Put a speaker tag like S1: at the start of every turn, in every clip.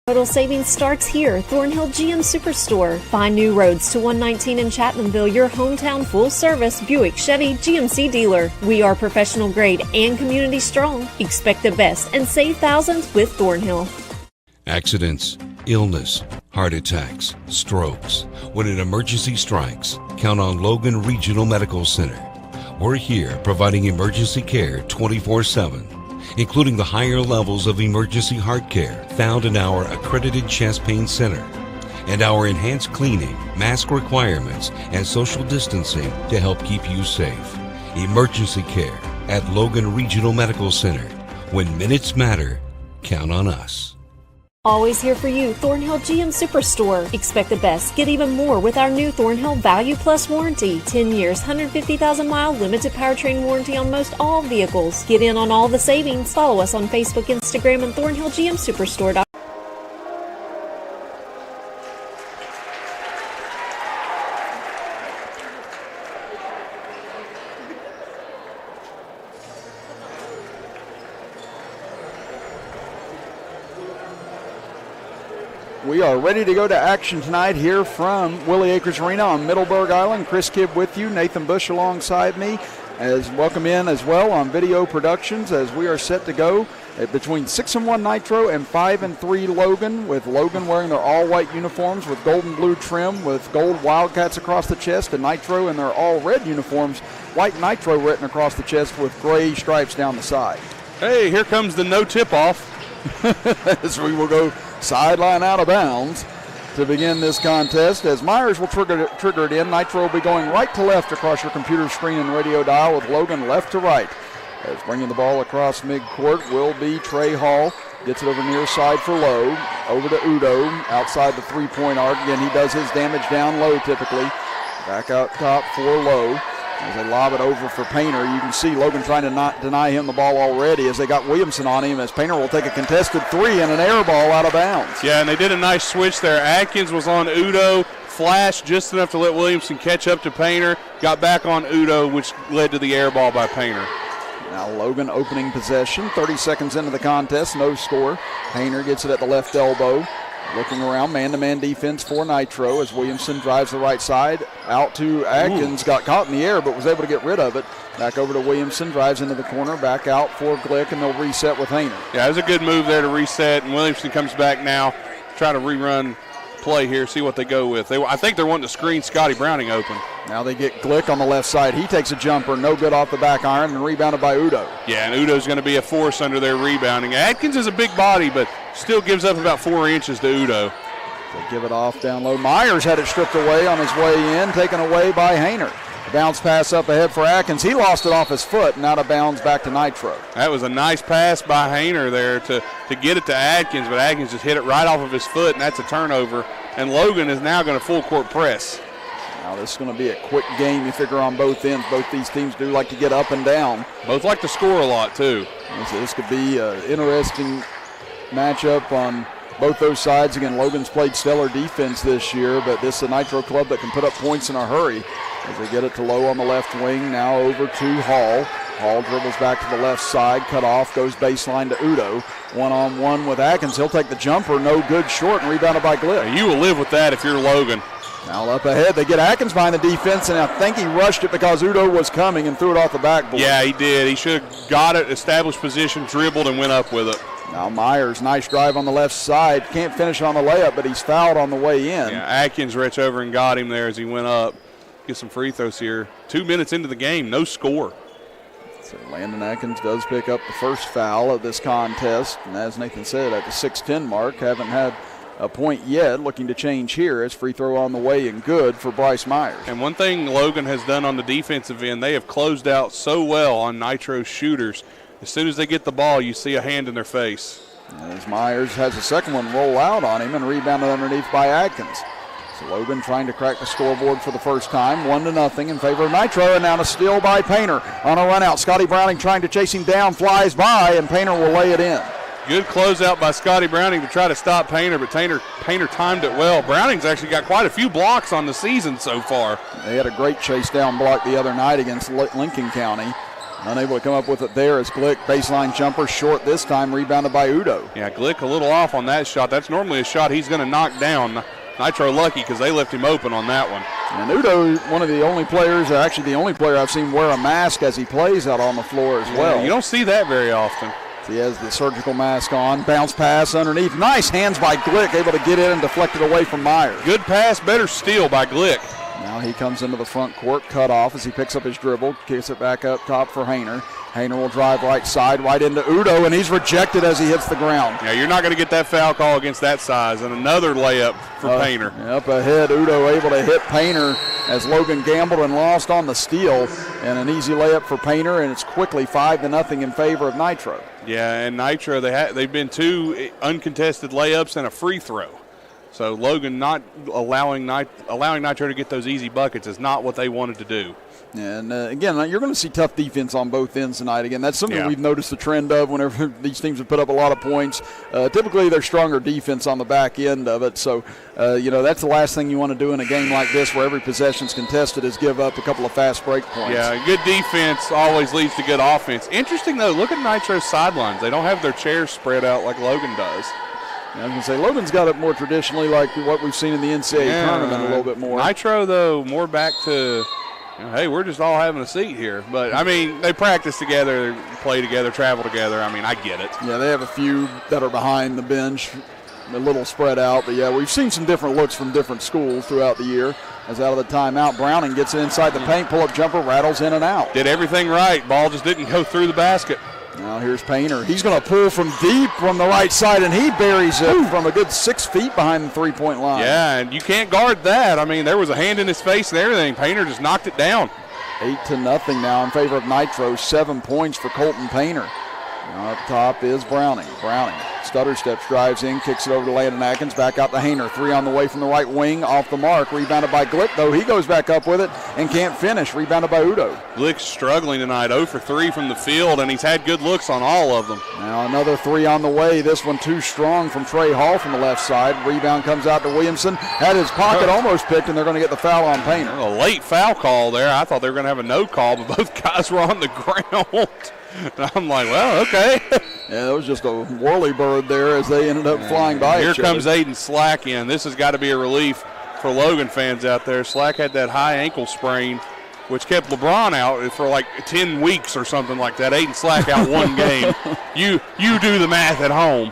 S1: Total savings starts here. Thornhill GM Superstore. Find new roads to 119 in Chapmanville, your hometown full-service Buick, Chevy, GMC dealer. We are professional grade and community strong. Expect the best and save thousands with Thornhill.
S2: Accidents, illness, heart attacks, strokes. When an emergency strikes, count on Logan Regional Medical Center. We're here providing emergency care 24/7. Including the higher levels of emergency heart care found in our accredited chest pain center, and our enhanced cleaning, mask requirements, and social distancing to help keep you safe. Emergency care at Logan Regional Medical Center. When minutes matter, count on us.
S1: Always here for you, Thornhill GM Superstore. Expect the best. Get even more with our new Thornhill Value Plus warranty. 10 years, 150,000-mile limited powertrain warranty on most all vehicles. Get in on all the savings. Follow us on Facebook, Instagram, and Thornhill GM Superstore.
S3: We are ready to go to action tonight here from Willie Acres Arena on Middleburg Island. Chris Kidd with you, Nathan Bush alongside me. Welcome in as well on Video Productions as we are set to go between 6-1 Nitro and 5-3 Logan, with Logan wearing their all-white uniforms with gold and blue trim with gold Wildcats across the chest, and Nitro in their all-red uniforms, white Nitro written across the chest with gray stripes down the side.
S4: Hey, here comes the no tip-off.
S3: As we will go sideline out of bounds to begin this contest, as Myers will trigger it in. Nitro will be going right to left across your computer screen and radio dial, with Logan left to right. As bringing the ball across midcourt will be Trey Hall. Gets it over near side for Lowe. Over to Udo outside the three-point arc. Again, he does his damage down low typically. Back out top for Lowe. As they lob it over for Painter, you can see Logan trying to not deny him the ball already as they got Williamson on him, as Painter will take a contested three and an air ball out of bounds.
S4: Yeah, and they did a nice switch there. Atkins was on Udo, flashed just enough to let Williamson catch up to Painter, got back on Udo, which led to the air ball by Painter.
S3: Now Logan opening possession, 30 seconds into the contest, no score. Painter gets it at the left elbow. Looking around, man-to-man defense for Nitro as Williamson drives the right side. Out to Atkins, got caught in the air but was able to get rid of it. Back over to Williamson, drives into the corner, back out for Glick, and they'll reset with Hayner.
S4: Yeah, it was a good move there to reset, and Williamson comes back now, try to rerun play here, see what they go with. I think they're wanting to screen Scotty Browning open.
S3: Now they get Glick on the left side. He takes a jumper, no good off the back iron, and rebounded by Udo.
S4: Yeah, and Udo's going to be a force under their rebounding. Atkins is a big body, but still gives up about 4 inches to Udo.
S3: They give it off down low. Myers had it stripped away on his way in, taken away by Hayner. A bounce pass up ahead for Atkins. He lost it off his foot and out of bounds back to Nitro.
S4: That was a nice pass by Hayner there to get it to Atkins, but Atkins just hit it right off of his foot, and that's a turnover. And Logan is now going to full court press.
S3: Now this is going to be a quick game, you figure, on both ends. Both these teams do like to get up and down.
S4: Both like to score a lot, too.
S3: This could be an interesting matchup on both those sides. Again, Logan's played stellar defense this year, but this is a Nitro club that can put up points in a hurry. As they get it to Lowe on the left wing, now over to Hall. Hall dribbles back to the left side, cut off, goes baseline to Udo. One-on-one with Atkins. He'll take the jumper, no good, short, and rebounded by Glick.
S4: You will live with that if you're Logan.
S3: Now up ahead, they get Atkins behind the defense, and I think he rushed it because Udo was coming and threw it off the backboard.
S4: Yeah, he did. He should have got it, established position, dribbled, and went up with it.
S3: Now Myers, nice drive on the left side. Can't finish on the layup, but he's fouled on the way in.
S4: Yeah, Atkins reached over and got him there as he went up. Get some free throws here. 2 minutes into the game, no score.
S3: So Landon Atkins does pick up the first foul of this contest. And as Nathan said, at the 6:10 mark, haven't had a point yet. Looking to change here as free throw on the way and good for Bryce Myers.
S4: And one thing Logan has done on the defensive end, they have closed out so well on Nitro shooters. As soon as they get the ball, you see a hand in their face.
S3: As Myers has a second one roll out on him and rebounded underneath by Atkins. So Logan trying to crack the scoreboard for the first time, 1-0 in favor of Nitro, and now a steal by Painter on a run out. Scotty Browning trying to chase him down, flies by, and Painter will lay it in.
S4: Good closeout by Scotty Browning to try to stop Painter, but Painter timed it well. Browning's actually got quite a few blocks on the season so far.
S3: They had a great chase down block the other night against Lincoln County. Unable to come up with it there as Glick, baseline jumper, short this time, rebounded by Udo.
S4: Yeah, Glick a little off on that shot. That's normally a shot he's going to knock down. Nitro lucky because they left him open on that one.
S3: And Udo, one of the only players, actually the only player I've seen wear a mask as he plays out on the floor as well.
S4: You don't see that very often.
S3: He has the surgical mask on. Bounce pass underneath. Nice hands by Glick, able to get in and deflect it away from Myers.
S4: Good pass, better steal by Glick.
S3: Now he comes into the front court, cut off as he picks up his dribble, kicks it back up top for Hayner. Hayner will drive right side, right into Udo, and he's rejected as he hits the ground.
S4: Yeah, you're not going to get that foul call against that size. And another layup for Painter.
S3: Up ahead, Udo able to hit Painter as Logan gambled and lost on the steal. And an easy layup for Painter, and it's quickly 5-0 in favor of Nitro.
S4: Yeah, and Nitro, they've been 2 uncontested layups and a free throw. So Logan not allowing Nitro to get those easy buckets is not what they wanted to do.
S3: And again, you're going to see tough defense on both ends tonight. Again, that's something we've noticed the trend of whenever these teams have put up a lot of points. Typically, they're stronger defense on the back end of it. So, that's the last thing you want to do in a game like this where every possession's contested is give up a couple of fast break points.
S4: Yeah, good defense always leads to good offense. Interesting, though, look at Nitro's sidelines. They don't have their chairs spread out like Logan does.
S3: I was going to say, Logan's got it more traditionally like what we've seen in the NCAA tournament a little bit more.
S4: Nitro, though, more back to, hey, we're just all having a seat here. But, I mean, they practice together, play together, travel together. I mean, I get it.
S3: Yeah, they have a few that are behind the bench, a little spread out. But, yeah, we've seen some different looks from different schools throughout the year. As out of the timeout, Browning gets it inside the paint, pull-up jumper, rattles in and out.
S4: Did everything right. Ball just didn't go through the basket.
S3: Now here's Painter. He's going to pull from deep from the right side, and he buries it from a good 6 feet behind the three-point line.
S4: Yeah, and you can't guard that. I mean, there was a hand in his face and everything. Painter just knocked it down.
S3: 8-0 now in favor of Nitro. 7 points for Colton Painter. Now up top is Browning. Browning stutter steps, drives in, kicks it over to Landon Atkins, back out to Hayner. 3 on the way from the right wing, off the mark. Rebounded by Glick, though. He goes back up with it and can't finish. Rebounded by Udo.
S4: Glick's struggling tonight, 0 for 3 from the field, and he's had good looks on all of them.
S3: Now another 3 on the way. This one too strong from Trey Hall from the left side. Rebound comes out to Williamson. Had his pocket almost picked, and they're going to get the foul on Painter.
S4: A late foul call there. I thought they were going to have a no call, but both guys were on the ground. And I'm like, well, okay.
S3: Yeah, that was just a whirly bird there as they ended up flying by
S4: Here
S3: each
S4: comes
S3: other.
S4: Aiden Slack in. This has got to be a relief for Logan fans out there. Slack had that high ankle sprain, which kept LeBron out for like 10 weeks or something like that. Aiden Slack out 1 game. You do the math at home.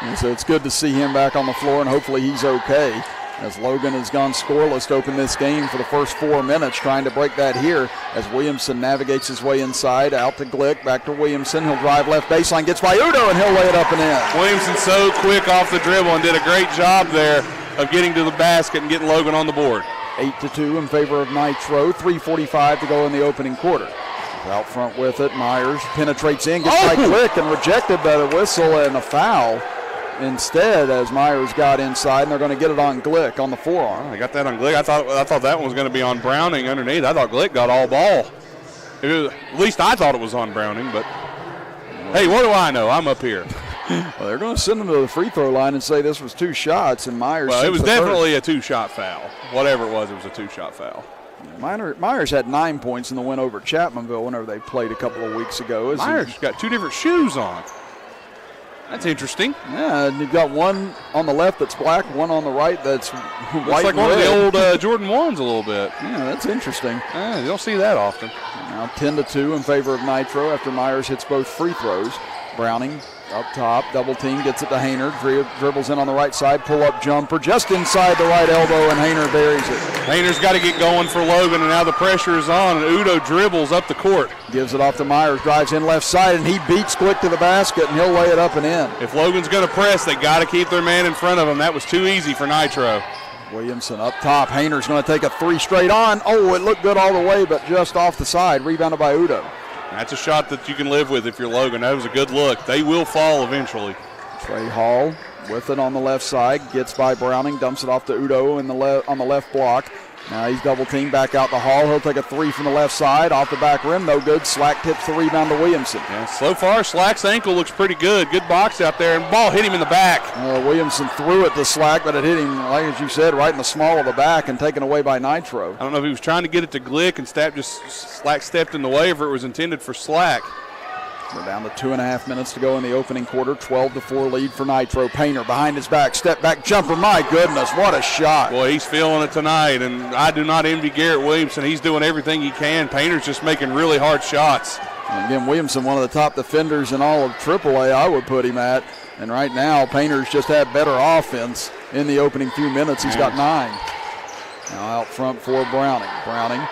S3: And so it's good to see him back on the floor, and hopefully he's okay. As Logan has gone scoreless to open this game for the first 4 minutes, trying to break that here as Williamson navigates his way inside, out to Glick, back to Williamson. He'll drive left baseline, gets by Udo, and he'll lay it up and in.
S4: Williamson so quick off the dribble and did a great job there of getting to the basket and getting Logan on the board.
S3: 8-2 in favor of Nitro, 3:45 to go in the opening quarter. Out front with it, Myers penetrates in, gets by Glick and rejected by the whistle and a foul. Instead, as Myers got inside, and they're going to get it on Glick on the forearm.
S4: I got that on Glick. I thought that one was going to be on Browning underneath. I thought Glick got all ball. At least I thought it was on Browning, but hey, what do I know? I'm up here.
S3: Well, they're going to send him to the free throw line and say this was 2 shots, and Myers.
S4: Well, it was definitely a 2-shot foul. Whatever it was a 2-shot foul.
S3: Myers had 9 points in the win over Chapmanville whenever they played a couple of weeks ago.
S4: Myers got 2 different shoes on. That's interesting.
S3: Yeah, and you've got one on the left that's black, one on the right that's white.
S4: Looks like one of the old Jordan 1s a little bit.
S3: Yeah, that's interesting.
S4: You don't see that often.
S3: Now 10-2 in favor of Nitro after Myers hits both free throws. Browning up top, double team, gets it to Hayner, dribbles in on the right side, pull-up jumper just inside the right elbow, and Hayner buries it.
S4: Hayner's got to get going for Logan, and now the pressure is on, and Udo dribbles up the court.
S3: Gives it off to Myers, drives in left side, and he beats Glick to the basket, and he'll lay it up and in.
S4: If Logan's going to press, they got to keep their man in front of him. That was too easy for Nitro.
S3: Williamson up top. Hayner's going to take a 3 straight on. Oh, it looked good all the way, but just off the side. Rebounded by Udo.
S4: That's a shot that you can live with if you're Logan. That was a good look. They will fall eventually.
S3: Trey Hall with it on the left side. Gets by Browning. Dumps it off to Udo on the left block. Now he's double teamed back out the hall. He'll take a three from the left side. Off the back rim, no good. Slack tips the rebound to Williamson.
S4: Yeah, so far, Slack's ankle looks pretty good. Good box out there, and the ball hit him in the back.
S3: Williamson threw it to Slack, but it hit him, like as you said, right in the small of the back and taken away by Nitro.
S4: I don't know if he was trying to get it to Glick and Slack stepped in the way, or it was intended for Slack.
S3: We're down to 2.5 minutes to go in the opening quarter. 12-4 lead for Nitro. Painter behind his back, step back jumper. My goodness, what a shot.
S4: Boy, he's feeling it tonight, and I do not envy Garrett Williamson. He's doing everything he can. Painter's just making really hard shots.
S3: And again, Williamson, one of the top defenders in all of AAA, I would put him at. And right now, Painter's just had better offense in the opening few minutes. He's got 9. Now out front for Browning. Browning,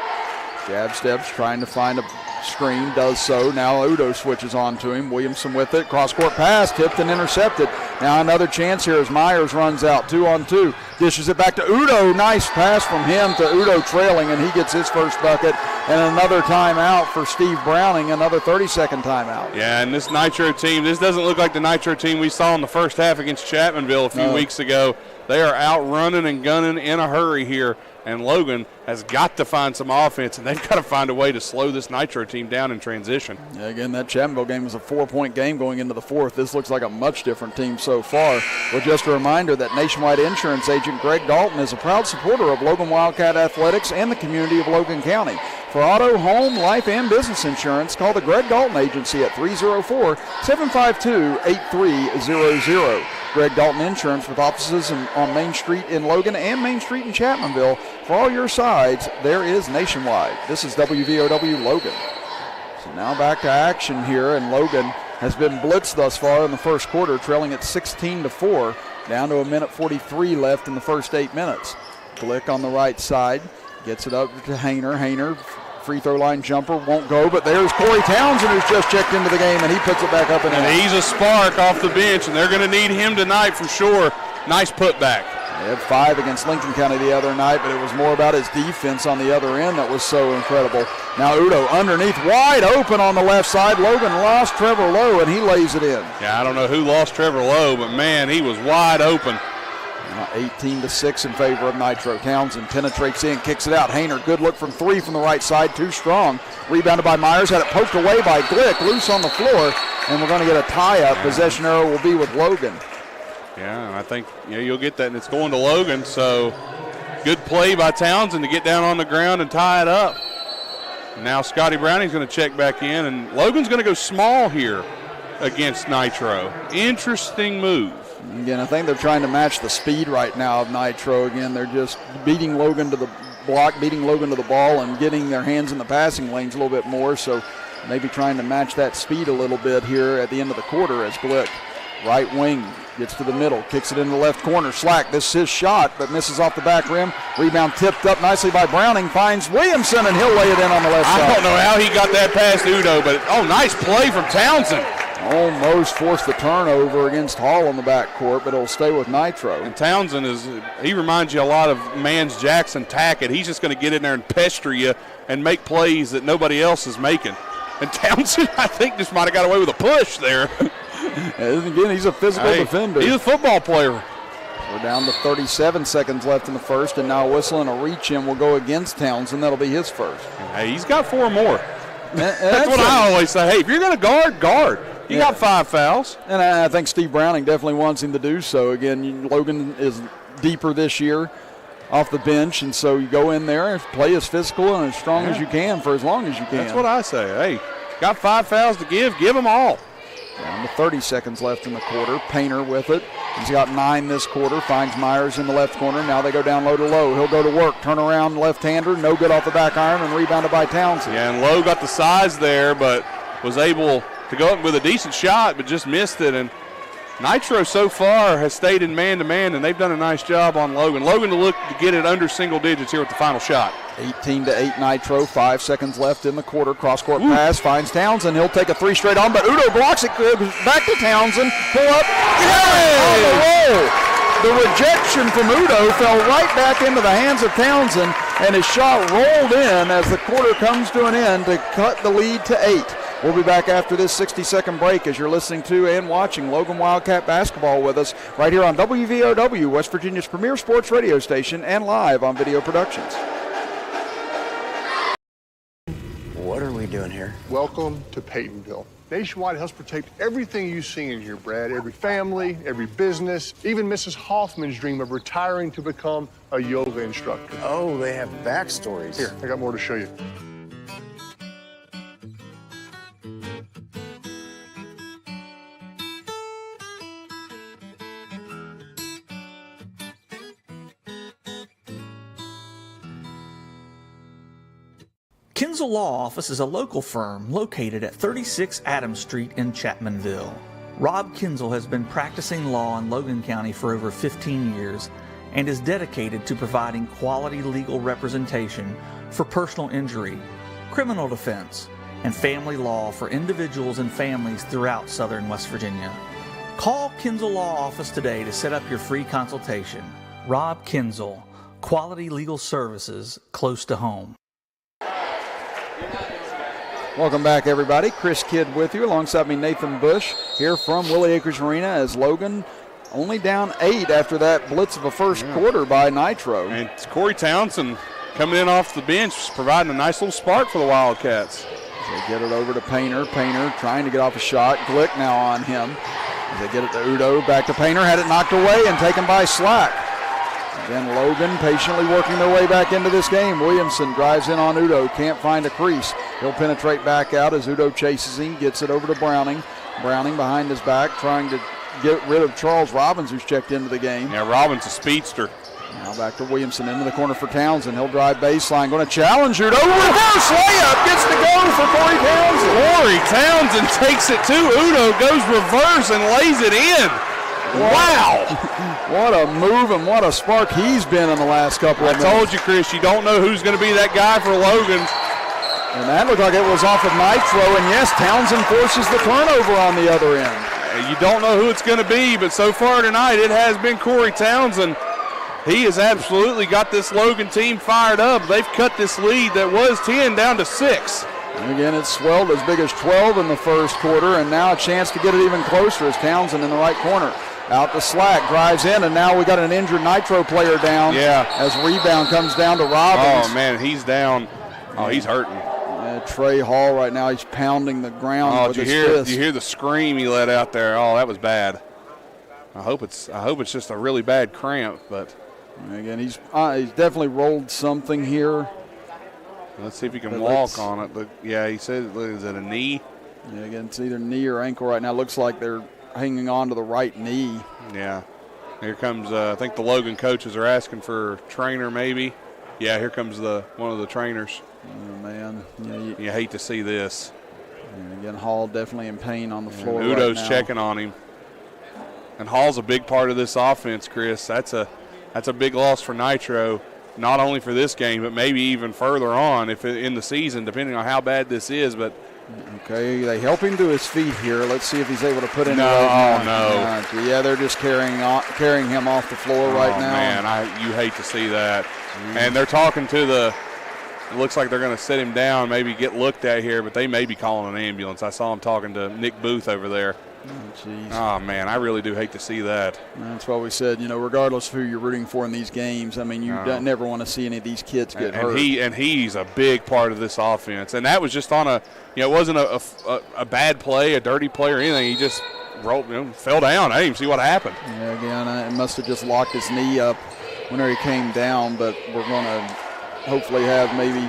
S3: jab steps, trying to find a screen, does so. Now Udo switches on to him. Williamson with it. Cross-court pass, tipped and intercepted. Now another chance here as Myers runs out. 2-on-2. Dishes it back to Udo. Nice pass from him to Udo trailing, and he gets his first bucket. And another timeout for Steve Browning, another 30-second timeout.
S4: Yeah, and this Nitro team, this doesn't look like the Nitro team we saw in the first half against Chapmanville a few weeks ago. They are out running and gunning in a hurry here. And Logan has got to find some offense, and they've got to find a way to slow this Nitro team down in transition.
S3: Yeah, again, that Chapmanville game was a 4-point game going into the fourth. This looks like a much different team so far. Well, just a reminder that Nationwide Insurance agent Greg Dalton is a proud supporter of Logan Wildcat Athletics and the community of Logan County. For auto, home, life, and business insurance, call the Greg Dalton Agency at 304-752-8300. Greg Dalton Insurance with offices on Main Street in Logan and Main Street in Chapmanville. For all your sides, there is Nationwide. This is WVOW Logan. So now back to action here, and Logan has been blitzed thus far in the first quarter, trailing at 16-4, down to 1:43 left in the first 8 minutes. Glick on the right side, gets it up to Hayner. Hayner, free throw line jumper, won't go, but there's Corey Townsend, who's just checked into the game, and he puts it back up and in.
S4: And he's a spark off the bench, and they're going to need him tonight for sure. Nice putback.
S3: They had 5 against Lincoln County the other night, but it was more about his defense on the other end that was so incredible. Now Udo underneath, wide open on the left side. Logan lost Trevor Lowe, and he lays it in.
S4: Yeah, I don't know who lost Trevor Lowe, but man, he was wide open.
S3: 18-6 in favor of Nitro. Townsend penetrates in, kicks it out. Hayner, good look from 3 from the right side, too strong. Rebounded by Myers, had it poked away by Glick, loose on the floor, and we're going to get a tie-up. Possession arrow will be with Logan.
S4: Yeah, I think you'll get that, and it's going to Logan. So good play by Townsend to get down on the ground and tie it up. Now Scotty Browning's going to check back in, and Logan's going to go small here against Nitro. Interesting move.
S3: Again, I think they're trying to match the speed right now of Nitro. Again, they're just beating Logan to the block, beating Logan to the ball, and getting their hands in the passing lanes a little bit more. So maybe trying to match that speed a little bit here at the end of the quarter as Glick, right wing, gets to the middle, kicks it in the left corner. Slack, this is his shot, but misses off the back rim. Rebound tipped up nicely by Browning, finds Williamson, and he'll lay it in on the left side.
S4: I don't know how he got that past Udo, but nice play from Townsend.
S3: Almost forced the turnover against Hall on the backcourt, but it'll stay with Nitro.
S4: And Townsend he reminds you a lot of Mans Jackson Tackett. He's just going to get in there and pester you and make plays that nobody else is making. And Townsend, I think, just might have got away with a push there.
S3: Again, he's a physical defender.
S4: He's a football player.
S3: We're down to 37 seconds left in the first, and now Whistle and a reach-in will go against Townsend. That'll be his first.
S4: Hey, he's got 4 more. That's what I always say. Hey, if you're going to guard. You got 5 fouls.
S3: And I think Steve Browning definitely wants him to do so. Again, Logan is deeper this year off the bench, and so you go in there and play as physical and as strong as you can for as long as you can.
S4: That's what I say. Hey, got 5 fouls to give them all.
S3: Down to 30 seconds left in the quarter. Painter with it. He's got 9 this quarter. Finds Myers in the left corner. Now they go down low to Lowe. He'll go to work. Turn around left-hander. No good off the back iron, and rebounded by Townsend.
S4: Yeah, and Lowe got the size there, but was able to go up with a decent shot, but just missed it. And Nitro so far has stayed in man-to-man, and they've done a nice job on Logan. Logan to look to get it under single digits here with the final shot.
S3: 18-8 Nitro, 5 seconds left in the quarter. Cross-court pass, finds Townsend. He'll take a 3 straight on, but Udo blocks it. Back to Townsend. Pull up. Yay! On the roll. The rejection from Udo fell right back into the hands of Townsend, and his shot rolled in as the quarter comes to an end to cut the lead to 8. We'll be back after this 60-second break as you're listening to and watching Logan Wildcat basketball with us right here on WVOW, West Virginia's premier sports radio station, and live on Video Productions.
S5: Welcome to Peytonville. Nationwide helps protect everything you see in here, Brad. Every family, every business, even Mrs. Hoffman's dream of retiring to become a yoga instructor.
S6: Oh, they have backstories.
S5: Here, I got more to show you.
S7: Kinzel Law Office is a local firm located at 36 Adams Street in Chapmanville. Rob Kinzel has been practicing law in Logan County for over 15 years and is dedicated to providing quality legal representation for personal injury, criminal defense, and family law for individuals and families throughout southern West Virginia. Call Kinzel Law Office today to set up your free consultation. Rob Kinzel, quality legal services close to home.
S3: Welcome back, everybody. Chris Kidd with you. Alongside me, Nathan Bush, here from Willie Acres Arena as Logan only down 8 after that blitz of a first quarter by Nitro.
S4: And it's Corey Townsend coming in off the bench, providing a nice little spark for the Wildcats.
S3: They get it over to Painter. Painter trying to get off a shot. Glick now on him. As they get it to Udo. Back to Painter. Had it knocked away and taken by Slack. Then Logan patiently working their way back into this game. Williamson drives in on Udo. Can't find a crease. He'll penetrate back out as Udo chases him. Gets it over to Browning. Browning behind his back trying to get rid of Charles Robbins, who's checked into the game.
S4: Yeah, Robbins a speedster.
S3: Now back to Williamson into the corner for Townsend. He'll drive baseline. Going to challenge Udo. Reverse layup. Gets to go for Corey Townsend.
S4: Corey Townsend takes it to Udo. Goes reverse and lays it in. Wow.
S3: What a move and what a spark he's been in the last couple of minutes.
S4: I told you, Chris, you don't know who's going to be that guy for Logan.
S3: And that looked like it was off of Nitro. And yes, Townsend forces the turnover on the other end.
S4: You don't know who it's going to be, but so far tonight it has been Corey Townsend. He has absolutely got this Logan team fired up. They've cut this lead that was 10 down to 6.
S3: And again, it's swelled as big as 12 in the first quarter, and now a chance to get it even closer as Townsend in the right corner. Out to Slack, drives in, and now we got an injured Nitro player down.
S4: Yeah.
S3: As rebound comes down to Robbins.
S4: Oh, man, he's down. Oh, he's hurting.
S3: Trey Hall right now, he's pounding the ground with his fist.
S4: Did you hear the scream he let out there? Oh, that was bad. I hope it's just a really bad cramp, but.
S3: Again, he's definitely rolled something here.
S4: Let's see if he can walk on it. But yeah, he said, is it a knee?
S3: Yeah, again, it's either knee or ankle right now. Looks like they're hanging on to the right knee.
S4: Yeah. Here comes, I think the Logan coaches are asking for a trainer maybe. Yeah, here comes one of the trainers.
S3: Oh, man. Yeah,
S4: you hate to see this.
S3: And again, Hall definitely in pain on the floor
S4: and Udo's
S3: right now.
S4: checking on him. And Hall's a big part of this offense, Chris. That's a big loss for Nitro, not only for this game, but maybe even further on in the season, depending on how bad this is. But
S3: okay, they help him to his feet here. Let's see if he's able to put in.
S4: No.
S3: Yeah, they're just carrying him off the floor right now.
S4: Man, you hate to see that. And they're talking to it looks like they're going to sit him down, maybe get looked at here, but they may be calling an ambulance. I saw him talking to Nick Booth over there. Oh, man, I really do hate to see that.
S3: That's why we said, regardless of who you're rooting for in these games, I mean, you never want to see any of these kids get hurt.
S4: He's a big part of this offense. And that was just on it wasn't a bad play, a dirty play or anything. He just fell down. I didn't even see what happened.
S3: Yeah, again, it must have just locked his knee up whenever he came down, but we're going to hopefully have maybe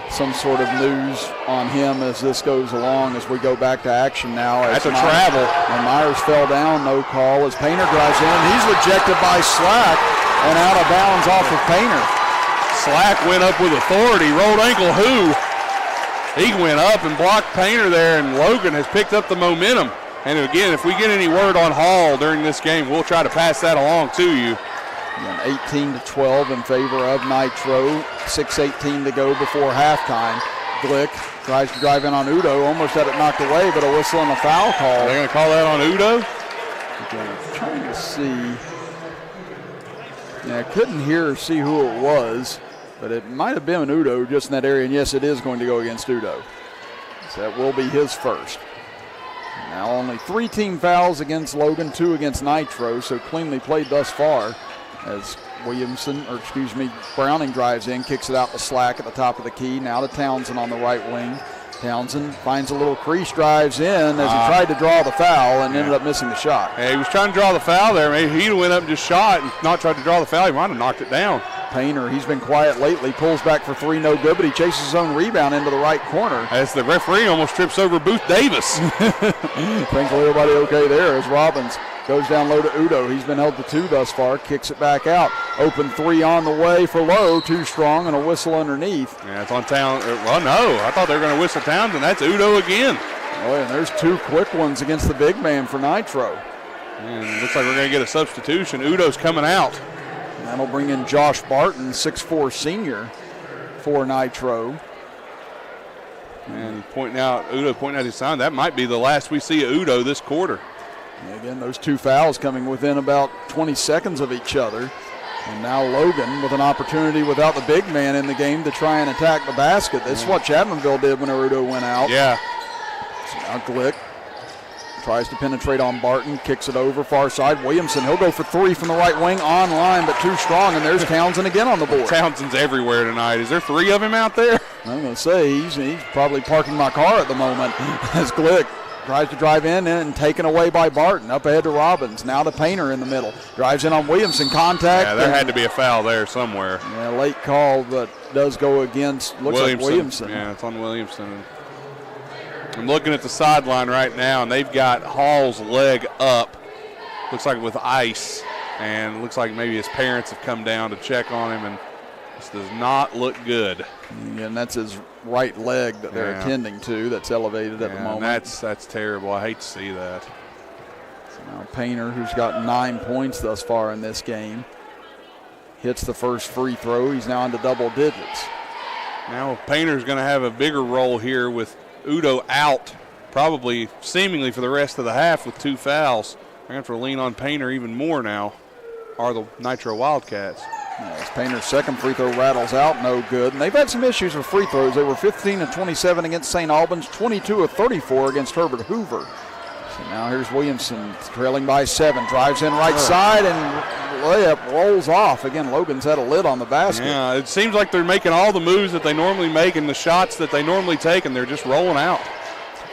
S3: some sort of news on him as this goes along as we go back to action now.
S4: That's a travel.
S3: And Myers fell down, no call as Painter drives in. He's rejected by Slack and out of bounds off of Painter.
S4: Slack went up with authority, rolled ankle who? He went up and blocked Painter there, and Logan has picked up the momentum. And again, if we get any word on Hall during this game, we'll try to pass that along to you.
S3: 18-12 in favor of Nitro. 6:18 to go before halftime. Glick tries to drive in on Udo, almost had it knocked away, but a whistle and a foul call.
S4: Are they going to call that on Udo?
S3: I'm trying to see. Yeah, I couldn't hear or see who it was, but it might have been Udo just in that area, and yes, it is going to go against Udo. So that will be his first. Now only 3 team fouls against Logan, 2 against Nitro, so cleanly played thus far. As Browning drives in, kicks it out to Slack at the top of the key. Now to Townsend on the right wing. Townsend finds a little crease, drives in as he tried to draw the foul and ended up missing the shot.
S4: Yeah, he was trying to draw the foul there. Maybe he'd have went up and just shot and not tried to draw the foul. He might have knocked it down.
S3: Painter, he's been quiet lately, pulls back for three, no good, but he chases his own rebound into the right corner.
S4: As the referee almost trips over Booth Davis.
S3: Thankfully, everybody okay there as Robbins goes down low to Udo. He's been held to two thus far, kicks it back out. Open three on the way for Lowe, too strong, and a whistle underneath.
S4: Yeah, it's on Townsend. Well, no, I thought they were going to whistle Townsend. That's Udo again.
S3: Oh, and there's two quick ones against the big man for Nitro.
S4: And looks like we're going to get a substitution. Udo's coming out.
S3: That'll bring in Josh Barton, 6'4" senior for Nitro.
S4: And Udo pointing out his sign. That might be the last we see of Udo this quarter.
S3: And again, those two fouls coming within about 20 seconds of each other. And now Logan with an opportunity without the big man in the game to try and attack the basket. This is what Chapmanville did when Udo went out.
S4: Yeah.
S3: So now Glick tries to penetrate on Barton, kicks it over, far side. Williamson, he'll go for three from the right wing, on line, but too strong, and there's Townsend again on the board.
S4: Townsend's everywhere tonight. Is there three of him out there?
S3: I'm going to say he's probably parking my car at the moment as Glick tries to drive in and taken away by Barton. Up ahead to Robbins. Now to Painter in the middle. Drives in on Williamson. Contact.
S4: Yeah, there had to be a foul there somewhere.
S3: Yeah, late call, but does go against, looks like Williamson.
S4: Yeah, it's on Williamson. I'm looking at the sideline right now, and they've got Hall's leg up. Looks like with ice, and looks like maybe his parents have come down to check on him, and this does not look good.
S3: Yeah, and that's his right leg that they're attending to that's elevated at the moment.
S4: That's terrible. I hate to see that.
S3: So now Painter, who's got 9 points thus far in this game, hits the first free throw. He's now into double digits.
S4: Now Painter's going to have a bigger role here with Udo out probably seemingly for the rest of the half with two fouls. They're going to have to lean on Painter even more now, are the Nitro Wildcats.
S3: As Painter's second free throw rattles out, no good. And they've had some issues with free throws. They were 15 of 27 against St. Albans, 22 of 34 against Herbert Hoover. So now here's Williamson trailing by 7. Drives in right side and layup rolls off. Again, Logan's had a lid on the basket.
S4: Yeah, it seems like they're making all the moves that they normally make and the shots that they normally take, and they're just rolling out.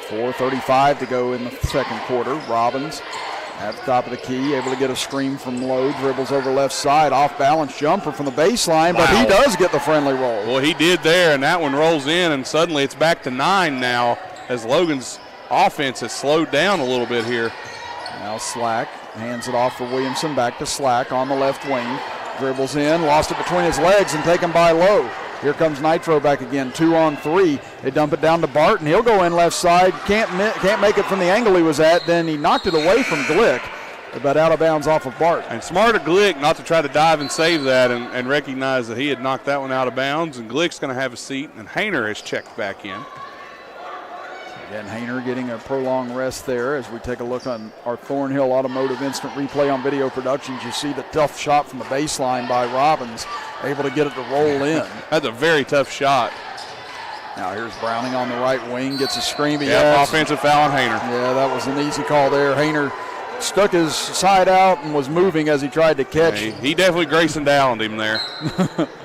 S3: 4:35 to go in the second quarter. Robbins at the top of the key, able to get a screen from Lowe, dribbles over left side, off-balance jumper from the baseline, but he does get the friendly roll.
S4: Well, he did there, and that one rolls in, and suddenly it's back to 9 now as Logan's offense has slowed down a little bit here.
S3: Now Slack hands it off for Williamson, back to Slack on the left wing, dribbles in, lost it between his legs and taken by Lowe. Here comes Nitro back again, 2 on 3. They dump it down to Barton. He'll go in left side. Can't make it from the angle he was at. Then he knocked it away from Glick, but out of bounds off of Barton.
S4: And smart of Glick not to try to dive and save that and recognize that he had knocked that one out of bounds. And Glick's going to have a seat, and Hayner has checked back in.
S3: Again, Hayner getting a prolonged rest there as we take a look on our Thornhill Automotive Instant Replay on Video Productions. You see the tough shot from the baseline by Robbins, able to get it to roll in.
S4: That's a very tough shot.
S3: Now here's Browning on the right wing, gets a screen.
S4: Offensive foul on Hayner.
S3: Yeah, that was an easy call there. Hayner stuck his side out and was moving as he tried to catch.
S4: He definitely Grayson Dowled him there.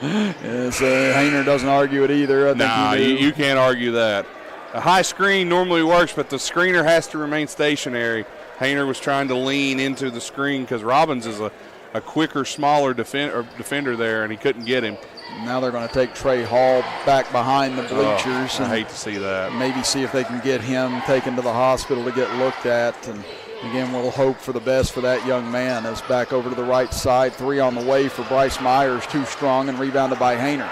S3: Yes, Hayner doesn't argue it either.
S4: You can't argue that. A high screen normally works, but the screener has to remain stationary. Hayner was trying to lean into the screen because Robbins is a quicker, smaller defender there, and he couldn't get him.
S3: Now they're going to take Trey Hall back behind the bleachers.
S4: I hate to see that.
S3: Maybe see if they can get him taken to the hospital to get looked at. And again, we'll hope for the best for that young man. As back over to the right side, 3 on the way for Bryce Myers, too strong and rebounded by Hayner.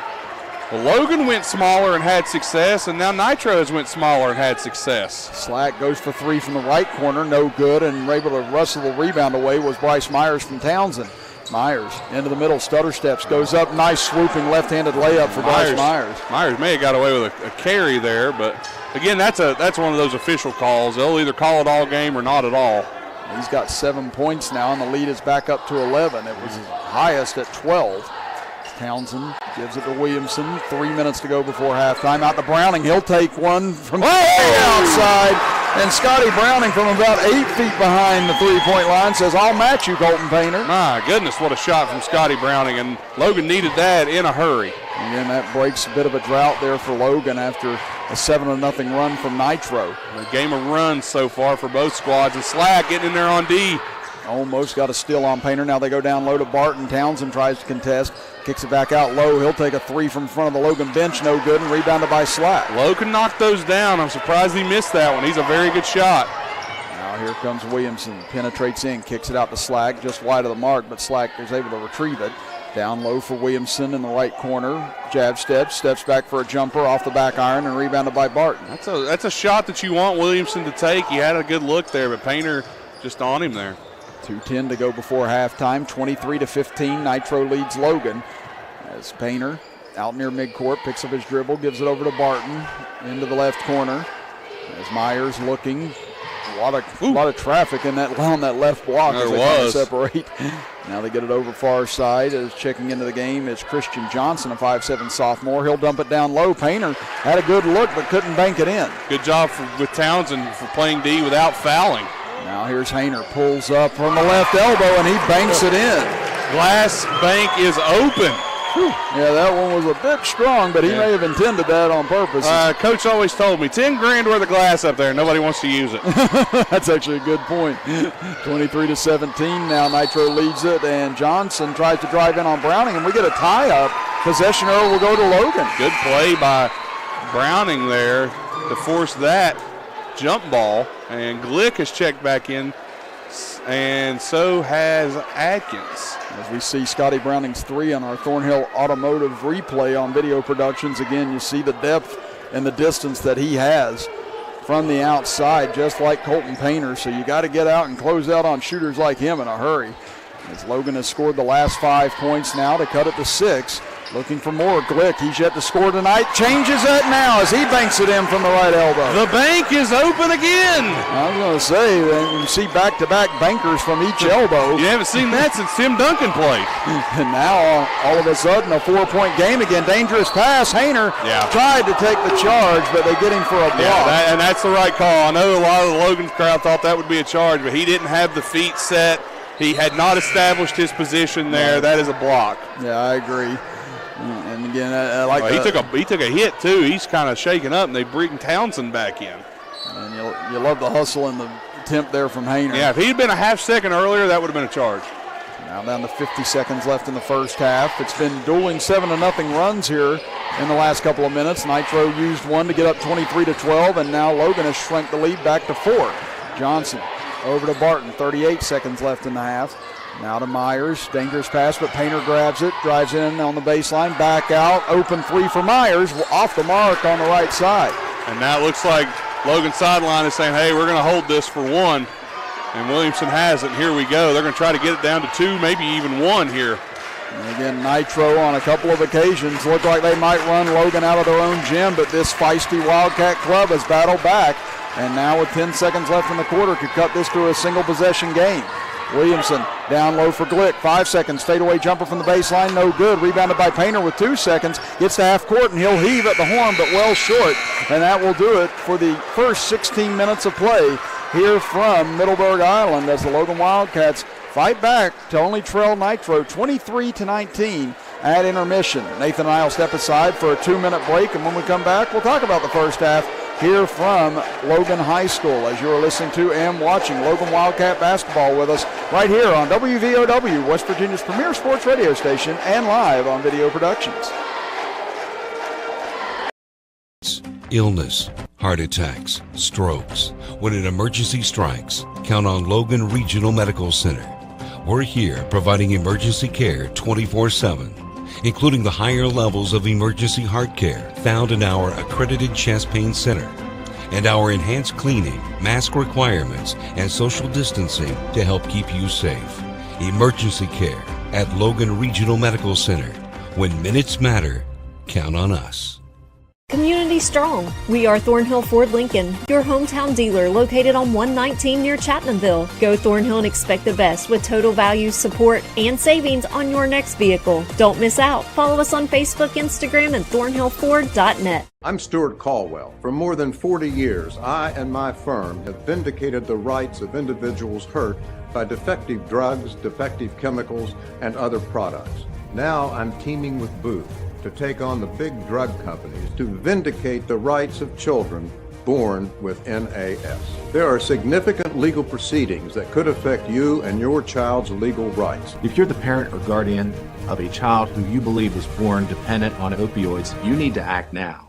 S4: Well, Logan went smaller and had success, and now Nitro has went smaller and had success.
S3: Slack goes for 3 from the right corner, no good, and able to wrestle the rebound away was Bryce Myers from Townsend. Myers into the middle, stutter steps, goes up, nice swooping left-handed layup for Bryce Myers.
S4: Myers may have got away with a carry there, but again, that's one of those official calls. They'll either call it all game or not at all.
S3: He's got 7 points now, and the lead is back up to 11. It was his highest at 12. Townsend gives it to Williamson. 3 minutes to go before halftime. Out to Browning. He'll take one from the outside. And Scotty Browning from about 8 feet behind the three-point line says, "I'll match you, Colton Painter."
S4: My goodness, what a shot from Scotty Browning. And Logan needed that in a hurry.
S3: Again, that breaks a bit of a drought there for Logan after a 7-0 run from Nitro.
S4: A game of runs so far for both squads, and Slack getting in there on D.
S3: Almost got a steal on Painter. Now they go down low to Barton. Townsend tries to contest. Kicks it back out low. He'll take a three from front of the Logan bench. No good, and rebounded by Slack.
S4: Lowe can knock those down. I'm surprised he missed that one. He's a very good shot.
S3: Now here comes Williamson. Penetrates in. Kicks it out to Slack. Just wide of the mark, but Slack is able to retrieve it. Down low for Williamson in the right corner. Jab steps back for a jumper off the back iron, and rebounded by Barton.
S4: That's a shot that you want Williamson to take. He had a good look there, but Painter just on him there.
S3: 2:10 to go before halftime. 23-15. Nitro leads Logan. As Painter out near midcourt picks up his dribble, gives it over to Barton into the left corner. As Myers looking. A lot of traffic on that left block.
S4: There
S3: as they kind of
S4: was.
S3: Separate. Now they get it over far side. As checking into the game is Christian Johnson, a 5'7" sophomore. He'll dump it down low. Painter had a good look but couldn't bank it in.
S4: Good job with Townsend for playing D without fouling.
S3: Now here's Hayner, pulls up from the left elbow, and he banks it in.
S4: Glass bank is open.
S3: Whew. Yeah, that one was a bit strong, but he may have intended that on purpose.
S4: Coach always told me, 10 grand worth of glass up there. Nobody wants to use it.
S3: That's actually a good point. 23-17. Now Nitro leads it, and Johnson tries to drive in on Browning, and we get a tie-up. Possession arrow will go to Logan.
S4: Good play by Browning there to force that jump ball, and Glick has checked back in, and so has Atkins.
S3: As we see Scotty Browning's three on our Thornhill Automotive replay on Video Productions, again, you see the depth and the distance that he has from the outside, just like Colton Painter. So you got to get out and close out on shooters like him in a hurry. As Logan has scored the last 5 points now to cut it to 6. Looking for more. Glick, he's yet to score tonight. Changes that now as he banks it in from the right elbow.
S4: The bank is open again.
S3: I was going to say, you see back-to-back bankers from each elbow.
S4: You haven't seen that since Tim Duncan played.
S3: And now, all of a sudden, a 4-point game again. Dangerous pass. Hayner tried to take the charge, but they get him for a block.
S4: Yeah, and that's the right call. I know a lot of the Logan crowd thought that would be a charge, but he didn't have the feet set. He had not established his position there. That is a block.
S3: Yeah, I agree. And again, I like
S4: he took a hit too. He's kind of shaken up, and they bring Townsend back in.
S3: And you love the hustle and the attempt there from Hayner.
S4: Yeah, if he had been a half second earlier, that would have been a charge.
S3: Now down to 50 seconds left in the first half. It's been dueling 7-0 runs here in the last couple of minutes. Nitro used one to get up 23-12, and now Logan has shrunk the lead back to 4. Johnson over to Barton. 38 seconds left in the half. Now to Myers, dangerous pass, but Painter grabs it, drives in on the baseline, back out, open three for Myers, off the mark on the right side.
S4: And now it looks like Logan sideline is saying, hey, we're going to hold this for 1. And Williamson has it, and here we go. They're going to try to get it down to 2, maybe even 1 here.
S3: And again, Nitro on a couple of occasions look like they might run Logan out of their own gym, but this feisty Wildcat club has battled back, and now with 10 seconds left in the quarter could cut this to a single possession game. Williamson down low for Glick. 5 seconds. Fadeaway jumper from the baseline. No good. Rebounded by Painter with 2 seconds. Gets to half court, and he'll heave at the horn, but well short. And that will do it for the first 16 minutes of play here from Middleburg Island as the Logan Wildcats fight back to only trail Nitro 23-19 at intermission. Nathan and I will step aside for a 2-minute break, and when we come back, we'll talk about the first half here from Logan High School as you are listening to and watching Logan Wildcat basketball with us right here on WVOW, West Virginia's premier sports radio station, and live on Video Productions.
S2: Illness, heart attacks, strokes. When an emergency strikes, count on Logan Regional Medical Center. We're here providing emergency care 24/7. Including the higher levels of emergency heart care found in our accredited chest pain center, and our enhanced cleaning, mask requirements, and social distancing to help keep you safe. Emergency care at Logan Regional Medical Center. When minutes matter, count on us.
S1: Community strong. We are Thornhill Ford Lincoln, your hometown dealer located on 119 near Chapmanville. Go Thornhill and expect the best with total value, support, and savings on your next vehicle. Don't miss out. Follow us on Facebook, Instagram, and thornhillford.net.
S8: I'm Stuart Caldwell. For more than 40 years, I and my firm have vindicated the rights of individuals hurt by defective drugs, defective chemicals, and other products. Now I'm teaming with Booth. to take on the big drug companies to vindicate the rights of children born with NAS. There are significant legal proceedings that could affect you and your child's legal rights.
S9: If you're the parent or guardian of a child who you believe was born dependent on opioids, you need to act now.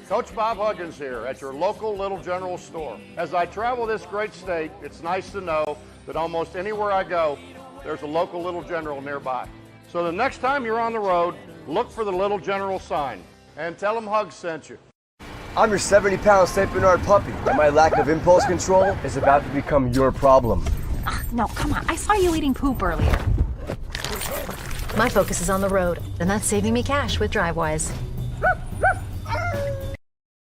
S10: Coach Bob Huggins here at your local Little General store. As I travel this great state, it's nice to know that almost anywhere I go, there's a local Little General nearby. So the next time you're on the road, look for the Little General sign and tell them Hugs sent you.
S11: I'm your 70-pound St. Bernard puppy, and my lack of impulse control is about to become your problem.
S12: No, come on. I saw you eating poop earlier. My focus is on the road, and that's saving me cash with DriveWise.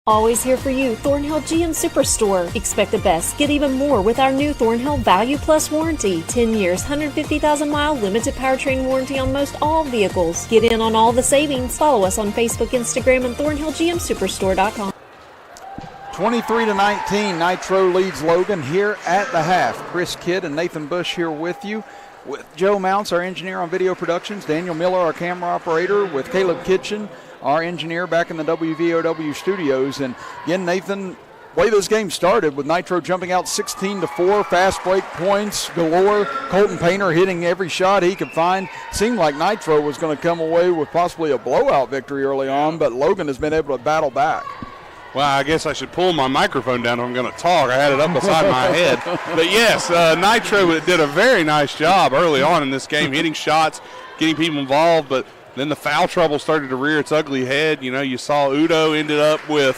S1: Always here for you, Thornhill GM Superstore. Expect the best, get even more with our new Thornhill Value Plus warranty. 10 years, 150,000-mile limited powertrain warranty on most all vehicles. Get in on all the savings. Follow us on Facebook, Instagram, and ThornhillGMSuperstore.com.
S3: 23-19, Nitro leads Logan here at the half. Chris Kidd and Nathan Bush here with you. With Joe Mounts, our engineer on video productions, Daniel Miller, our camera operator, with Caleb Kitchen, our engineer back in the WVOW studios. And again, Nathan, the way this game started with Nitro jumping out 16-4, fast break points galore. Colton Painter hitting every shot he could find. Seemed like Nitro was going to come away with possibly a blowout victory early on, but Logan has been able to battle back.
S4: Well, I guess I should pull my microphone down if I'm going to talk. I had it up beside my head. But, yes, Nitro did a very nice job early on in this game, hitting shots, getting people involved. But then the foul trouble started to rear its ugly head. You know, you saw Udo ended up with,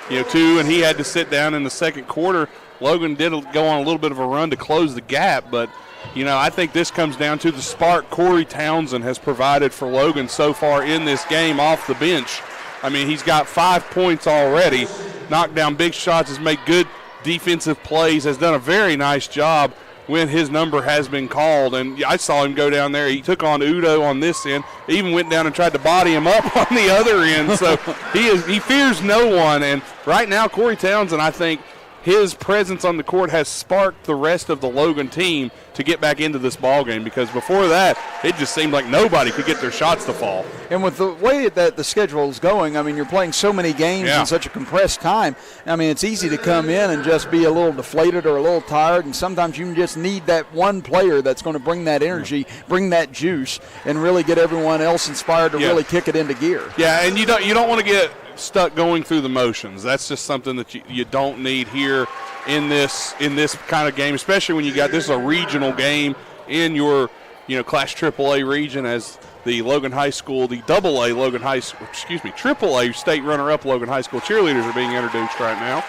S4: 2, and he had to sit down in the second quarter. Logan did go on a little bit of a run to close the gap. But, I think this comes down to the spark Corey Townsend has provided for Logan so far in this game off the bench. I mean, he's got 5 points already, knocked down big shots, has made good defensive plays, has done a very nice job when his number has been called. And I saw him go down there. He took on Udo on this end, even went down and tried to body him up on the other end. So he fears no one. And right now, Corey Townsend, I think his presence on the court has sparked the rest of the Logan team to get back into this ball game, because before that, it just seemed like nobody could get their shots to fall.
S3: And with the way that the schedule is going, I mean, you're playing so many games in such a compressed time. I mean, it's easy to come in and just be a little deflated or a little tired, and sometimes you just need that one player that's going to bring that energy, bring that juice, and really get everyone else inspired to really kick it into gear.
S4: Yeah, and you don't want to get stuck going through the motions. That's just something that you don't need here in this kind of game, especially when you got this is a regional game in your Class AAA region, as the Logan High School, the AAA state runner-up Logan High School cheerleaders are being introduced right now.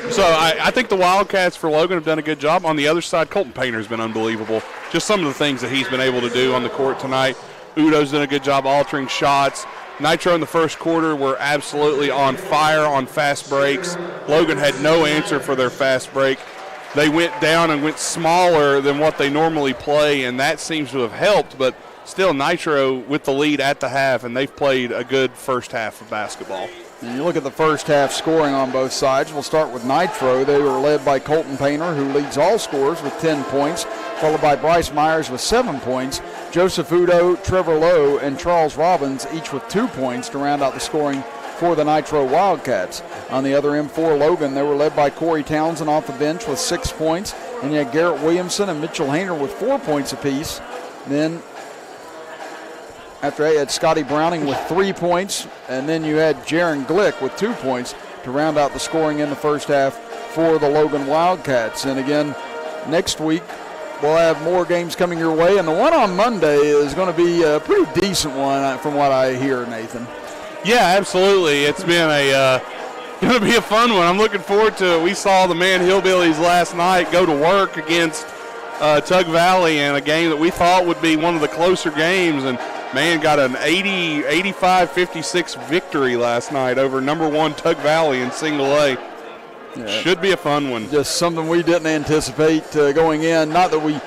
S4: So I think the Wildcats for Logan have done a good job. On the other side, Colton Painter has been unbelievable. Just some of the things that he's been able to do on the court tonight. Udo's done a good job altering shots. Nitro in the first quarter were absolutely on fire on fast breaks. Logan had no answer for their fast break. They went down and went smaller than what they normally play, and that seems to have helped. But still, Nitro with the lead at the half, and they've played a good first half of basketball.
S3: And you look at the first half scoring on both sides. We'll start with Nitro. They were led by Colton Painter, who leads all scorers with 10 points, followed by Bryce Myers with 7 points. Joseph Udo, Trevor Lowe, and Charles Robbins each with 2 points to round out the scoring for the Nitro Wildcats. On the other end for Logan, they were led by Corey Townsend off the bench with 6 points, and you had Garrett Williamson and Mitchell Hayner with 4 points apiece. Then after that, you had Scotty Browning with 3 points, and then you had Jaron Glick with 2 points to round out the scoring in the first half for the Logan Wildcats. And again, next week, we'll have more games coming your way, and the one on Monday is going to be a pretty decent one from what I hear, Nathan.
S4: Yeah, absolutely. It's been going to be a fun one. I'm looking forward to it. We saw the Man Hillbillies last night go to work against Tug Valley in a game that we thought would be one of the closer games, and man got an 85-56 victory last night over number 1 Tug Valley in Single A. Yeah. Should be a fun one.
S3: Just something we didn't anticipate going in. Not that we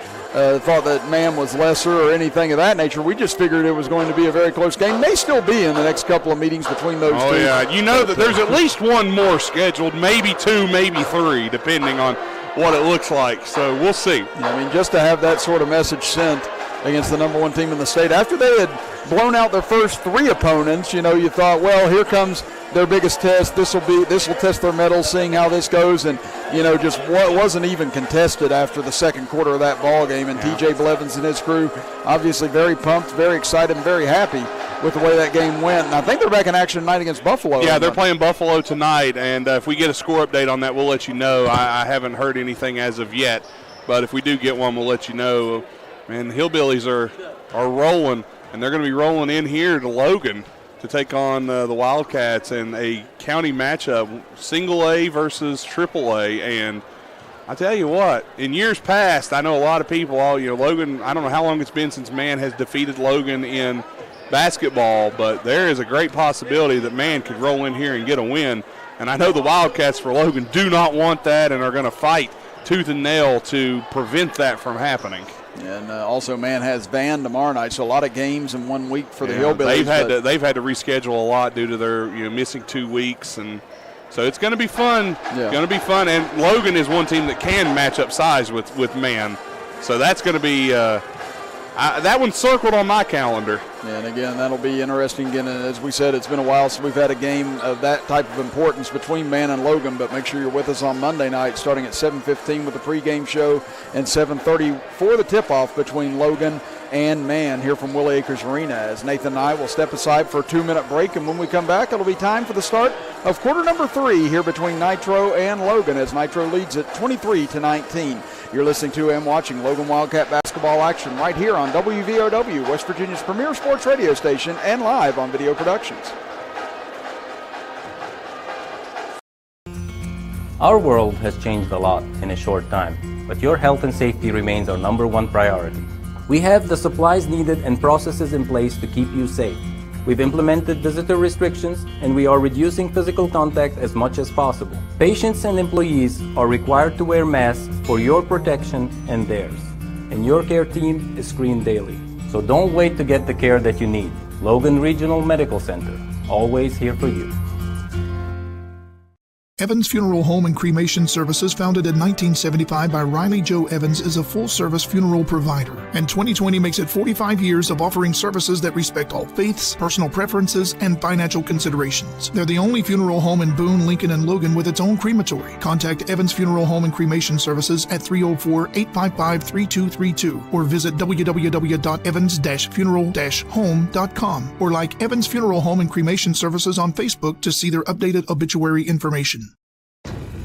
S3: thought that man was lesser or anything of that nature. We just figured it was going to be a very close game. May still be in the next couple of meetings between those two.
S4: Oh, yeah. You know that there's at least one more scheduled, maybe 2, maybe 3, depending on what it looks like. So we'll see.
S3: Yeah, I mean, just to have that sort of message sent against the number 1 team in the state after they had blown out their first 3 opponents, you thought, well, here comes their biggest test. This will test their mettle, seeing how this goes, and just wasn't even contested after the second quarter of that ball game. And TJ Blevins and his crew obviously very pumped, very excited, and very happy with the way that game went. And I think they're back in action tonight against Buffalo.
S4: Yeah, they're playing Buffalo tonight, and if we get a score update on that, we'll let you know. I haven't heard anything as of yet, but if we do get one, we'll let you know. Man, the Hillbillies are rolling, and they're going to be rolling in here to Logan to take on the Wildcats in a county matchup, single A versus triple A. And I tell you what, in years past, I know a lot of people, Logan, I don't know how long it's been since Man has defeated Logan in basketball, but there is a great possibility that Man could roll in here and get a win. And I know the Wildcats for Logan do not want that and are going to fight tooth and nail to prevent that from happening.
S3: And also, Man has Van tomorrow night, so a lot of games in 1 week for the Hillbillies.
S4: They've had to reschedule a lot due to their missing 2 weeks, and so it's going to be fun.
S3: Yeah.
S4: Going to be fun, and Logan is one team that can match up size with Man, so that's going to be that one's circled on my calendar.
S3: And again, that'll be interesting. Again, as we said, it's been a while since we've had a game of that type of importance between Man and Logan, but make sure you're with us on Monday night starting at 7:15 with the pregame show and 7:30 for the tip-off between Logan and Man here from Willie Acres Arena, as Nathan and I will step aside for a 2-minute break, and when we come back, it'll be time for the start of quarter number 3 here between Nitro and Logan, as Nitro leads it 23-19. You're listening to and watching Logan Wildcat basketball action right here on WVOW, West Virginia's premier sports radio station, and live on Video Productions.
S13: Our world has changed a lot in a short time, but your health and safety remains our #1 priority. We have the supplies needed and processes in place to keep you safe. We've implemented visitor restrictions, and we are reducing physical contact as much as possible. Patients and employees are required to wear masks for your protection and theirs, and your care team is screened daily. So don't wait to get the care that you need. Logan Regional Medical Center, always here for you.
S14: Evans Funeral Home and Cremation Services, founded in 1975 by Riley Joe Evans, is a full-service funeral provider, and 2020 makes it 45 years of offering services that respect all faiths, personal preferences, and financial considerations. They're the only funeral home in Boone, Lincoln, and Logan with its own crematory. Contact Evans Funeral Home and Cremation Services at 304-855-3232 or visit www.evans-funeral-home.com or like Evans Funeral Home and Cremation Services on Facebook to see their updated obituary information.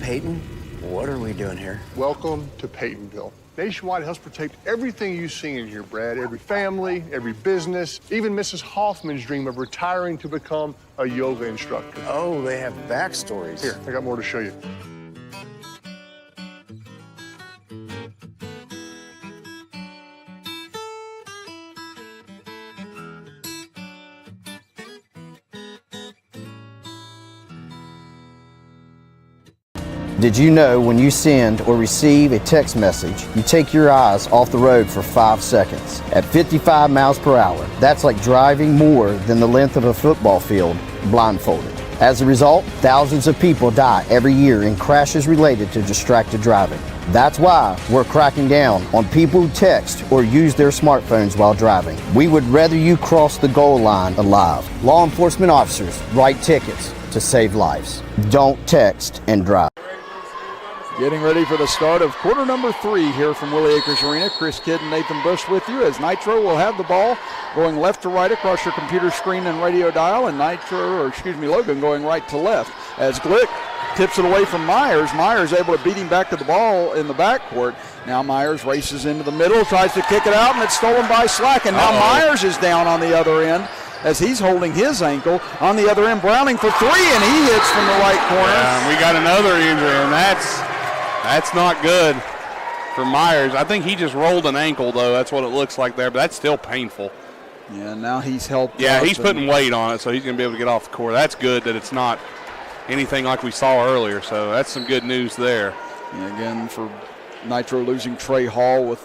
S6: Peyton, what are we doing here?
S5: Welcome to Peytonville. Nationwide helps protect everything you see in here, Brad. Every family, every business, even Mrs. Hoffman's dream of retiring to become a yoga instructor.
S6: Oh, they have backstories.
S5: Here, I got more to show you.
S15: Did you know when you send or receive a text message, you take your eyes off the road for 5 seconds? At 55 miles per hour, that's like driving more than the length of a football field blindfolded. As a result, thousands of people die every year in crashes related to distracted driving. That's why we're cracking down on people who text or use their smartphones while driving. We would rather you cross the goal line alive. Law enforcement officers write tickets to save lives. Don't text and drive.
S3: Getting ready for the start of quarter number 3 here from Willie Acres Arena. Chris Kidd and Nathan Bush with you as Nitro will have the ball going left to right across your computer screen and radio dial, and Logan going right to left as Glick tips it away from Myers. Myers able to beat him back to the ball in the backcourt. Now Myers races into the middle, tries to kick it out, and it's stolen by Slack. And now Myers is down on the other end as he's holding his ankle. On the other end, Browning for 3, and he hits from the right corner.
S4: Yeah, we got another injury, and that's not good for Myers. I think he just rolled an ankle, though. That's what it looks like there, but that's still painful.
S3: Yeah, now he's helped.
S4: Yeah, he's putting weight on it, so he's going to be able to get off the court. That's good that it's not anything like we saw earlier, so that's some good news there.
S3: And again, for Nitro losing Trey Hall with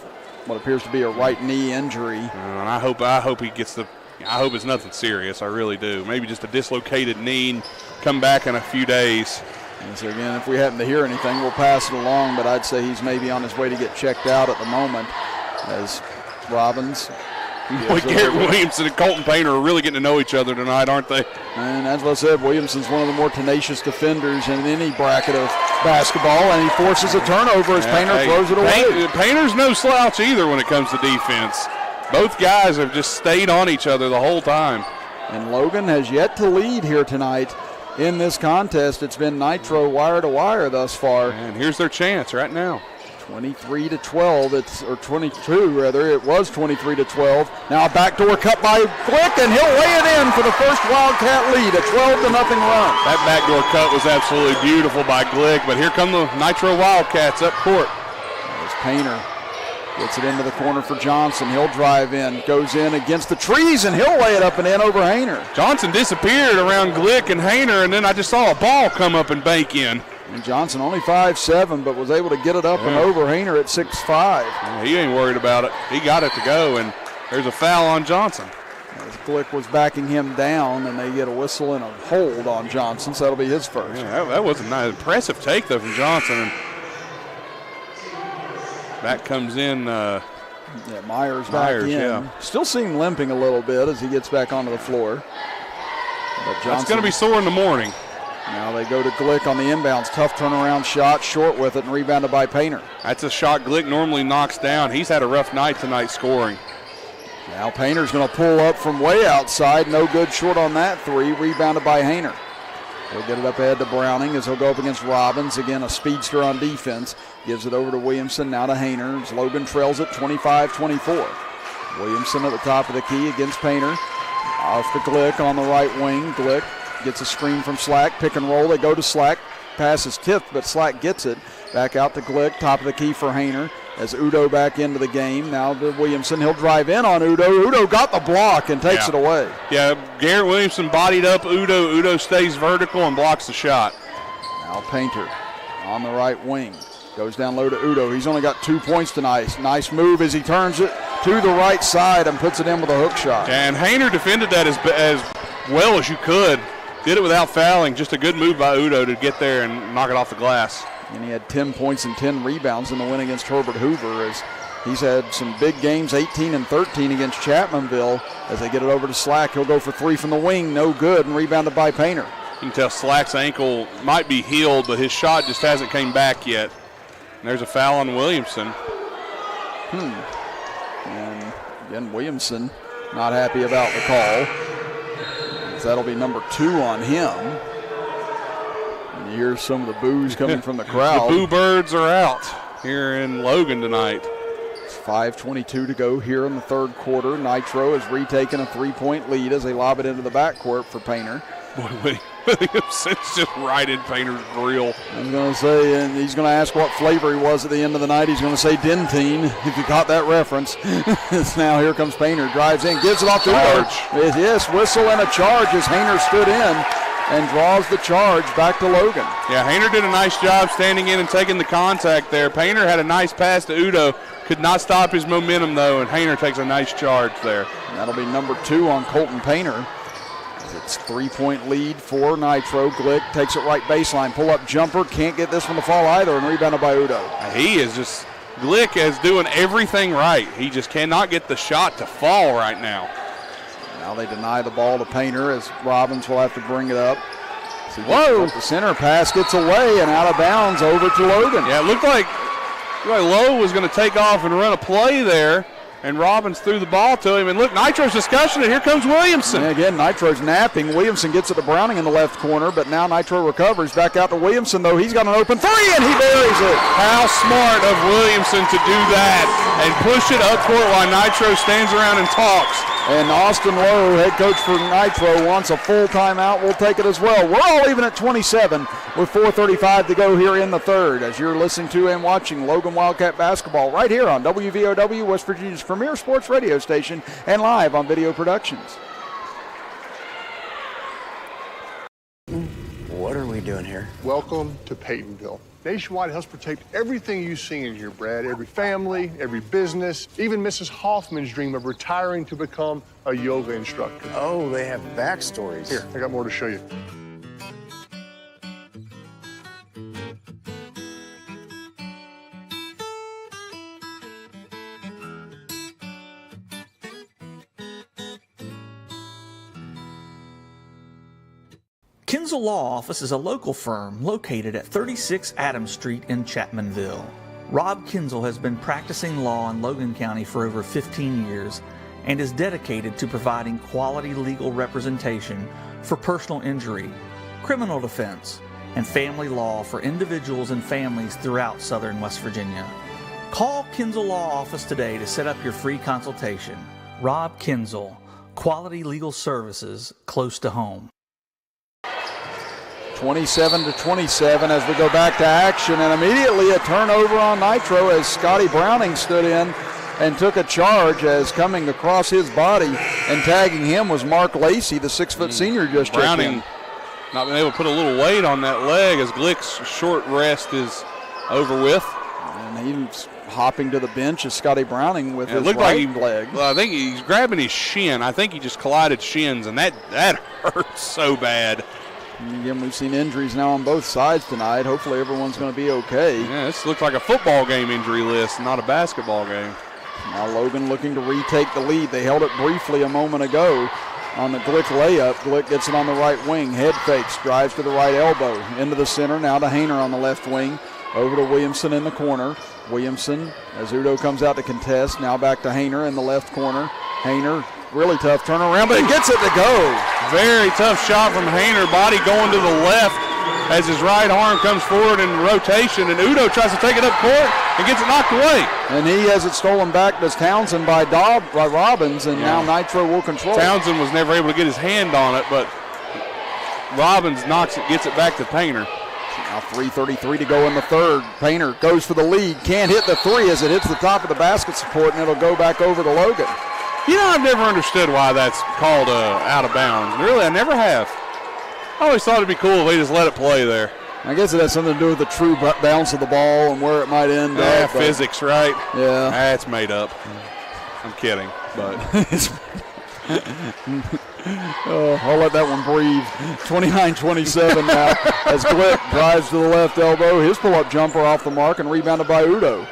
S3: what appears to be a right knee injury.
S4: And I hope he gets the – I hope it's nothing serious. I really do. Maybe just a dislocated knee and come back in a few days.
S3: And so again, if we happen to hear anything, we'll pass it along, but I'd say he's maybe on his way to get checked out at the moment as Robbins
S4: Boy, Garrett Williamson and Colton Painter are really getting to know each other tonight, aren't they?
S3: And as I said, Williamson's one of the more tenacious defenders in any bracket of basketball, and he forces a turnover as Painter throws it away.
S4: Painter's no slouch either when it comes to defense. Both guys have just stayed on each other the whole time.
S3: And Logan has yet to lead here tonight in this contest. It's been Nitro wire to wire thus far.
S4: And here's their chance right now.
S3: 23-12, or 22 rather. It was 23-12. Now a backdoor cut by Glick, and he'll lay it in for the first Wildcat lead, a 12-0 run.
S4: That backdoor cut was absolutely beautiful by Glick, but here come the Nitro Wildcats up court.
S3: There's Painter. Gets it into the corner for Johnson. He'll drive in, goes in against the trees, and he'll lay it up and in over Hayner.
S4: Johnson disappeared around Glick and Hayner, and then I just saw a ball come up and bank in.
S3: And Johnson only 5'7", but was able to get it up and over Hayner at 6'5".
S4: Yeah, he ain't worried about it. He got it to go, and there's a foul on Johnson.
S3: As Glick was backing him down, and they get a whistle and a hold on Johnson, so that'll be his first.
S4: Yeah, that was a nice, impressive take, though, from Johnson. And back comes in.
S3: Myers back in.
S4: Yeah.
S3: Still see him limping a little bit as he gets back onto the floor. But Johnson,
S4: that's going to be sore in the morning.
S3: Now they go to Glick on the inbounds. Tough turnaround shot, short with it, and rebounded by Painter.
S4: That's a shot Glick normally knocks down. He's had a rough night tonight scoring.
S3: Now Painter's going to pull up from way outside. No good short on that three. Rebounded by Hayner. He'll get it up ahead to Browning as he'll go up against Robbins. Again, a speedster on defense. Gives it over to Williamson, now to Hayner. As Logan trails it 25-24. Williamson at the top of the key against Painter. Off to Glick on the right wing. Glick gets a screen from Slack. Pick and roll. They go to Slack. Pass is tipped, but Slack gets it. Back out to Glick. Top of the key for Hayner. As Udo back into the game. Now to Williamson. He'll drive in on Udo. Udo got the block and takes it away.
S4: Yeah, Garrett Williamson bodied up Udo. Udo stays vertical and blocks the shot.
S3: Now Painter on the right wing. Goes down low to Udo. He's only got 2 points tonight. Nice move as he turns it to the right side and puts it in with a hook shot.
S4: And Hayner defended that as well as you could. Did it without fouling. Just a good move by Udo to get there and knock it off the glass.
S3: And he had 10 points and 10 rebounds in the win against Herbert Hoover, as he's had some big games, 18 and 13 against Chapmanville. As they get it over to Slack, he'll go for three from the wing, no good, and rebounded by Painter.
S4: You can tell Slack's ankle might be healed, but his shot just hasn't came back yet. And there's a foul on Williamson.
S3: And again, Williamson not happy about the call. That'll be number 2 on him. And you hear some of the boos coming from the crowd.
S4: The boo birds are out here in Logan tonight.
S3: It's 5:22 to go here in the third quarter. Nitro has retaken a 3-point lead as they lob it into the backcourt for Painter.
S4: Boy, Williamson's just right in Painter's grill.
S3: I'm going to say, and he's going to ask what flavor he was at the end of the night. He's going to say Dentine, if you caught that reference. Now here comes Painter, drives in, gives it off to Udo. Yes, whistle and a charge as Hayner stood in and draws the charge back to Logan.
S4: Yeah, Hayner did a nice job standing in and taking the contact there. Painter had a nice pass to Udo. Could not stop his momentum, though, and Hayner takes a nice charge there.
S3: That'll be number 2 on Colton Painter. It's 3-point lead for Nitro. Glick takes it right baseline. Pull-up jumper. Can't get this one to fall either, and rebounded by Udo.
S4: Glick is doing everything right. He just cannot get the shot to fall right now.
S3: Now they deny the ball to Painter as Robbins will have to bring it up. Whoa! The center pass gets away and out of bounds over to Logan.
S4: Yeah, it looked like Lowe was going to take off and run a play there, and Robbins threw the ball to him. And look, Nitro's discussion it. Here comes Williamson.
S3: And again, Nitro's napping. Williamson gets it to Browning in the left corner, but now Nitro recovers. Back out to Williamson, though. He's got an open three, and he buries it.
S4: How smart of Williamson to do that and push it up court while Nitro stands around and talks.
S3: And Austin Lowe, head coach for Nitro, wants a full timeout. We'll take it as well. We're all even at 27 with 4:35 to go here in the third as you're listening to and watching Logan Wildcat basketball right here on WVOW, West Virginia's premier sports radio station, and live on Video Productions.
S6: What are we doing here?
S5: Welcome to Peytonville. Nationwide helps protect everything you see in here, Brad. Every family, every business, even Mrs. Hoffman's dream of retiring to become a yoga instructor.
S6: Oh, they have backstories.
S5: Here, I got more to show you.
S7: Kinzel Law Office is a local firm located at 36 Adams Street in Chapmanville. Rob Kinzel has been practicing law in Logan County for over 15 years and is dedicated to providing quality legal representation for personal injury, criminal defense, and family law for individuals and families throughout southern West Virginia. Call Kinzel Law Office today to set up your free consultation. Rob Kinzel, quality legal services close to home.
S3: 27-27 as we go back to action, and immediately a turnover on Nitro as Scotty Browning stood in and took a charge, as coming across his body and tagging him was Mark Lacey, the 6-foot senior just
S4: Browning not been able to put a little weight on that leg as Glick's short rest is over with.
S3: And he's hopping to the bench as Scotty Browning with his
S4: right
S3: leg.
S4: Well, I think he's grabbing his shin. I think he just collided shins, and that hurts so bad.
S3: And again, we've seen injuries now on both sides tonight. Hopefully everyone's going to be okay.
S4: Yeah, this looks like a football game injury list, not a basketball game.
S3: Now Logan looking to retake the lead. They held it briefly a moment ago on the Glick layup. Glick gets it on the right wing. Head fakes, drives to the right elbow. Into the center, now to Hayner on the left wing. Over to Williamson in the corner. Williamson, as Udo comes out to contest, now back to Hayner in the left corner. Hayner, really tough turnaround, but he gets it to go.
S4: Very tough shot from Hayner, body going to the left as his right arm comes forward in rotation, and Udo tries to take it up court and gets it knocked away.
S3: And he has it stolen back to Townsend by Robbins, and now Nitro will control.
S4: Townsend was never able to get his hand on it, but Robbins gets it back to Painter.
S3: Now 3:33 to go in the third. Painter goes for the lead, can't hit the three as it hits the top of the basket support, and it'll go back over to Logan.
S4: You know, I've never understood why that's called out of bounds. Really, I never have. I always thought it'd be cool if they just let it play there.
S3: I guess it has something to do with the true bounce of the ball and where it might end up.
S4: Physics, right?
S3: Yeah.
S4: That's made up. I'm kidding, but.
S3: I'll let that one breathe. 29-27 now as Glick drives to the left elbow. His pull-up jumper off the mark and rebounded by Udo.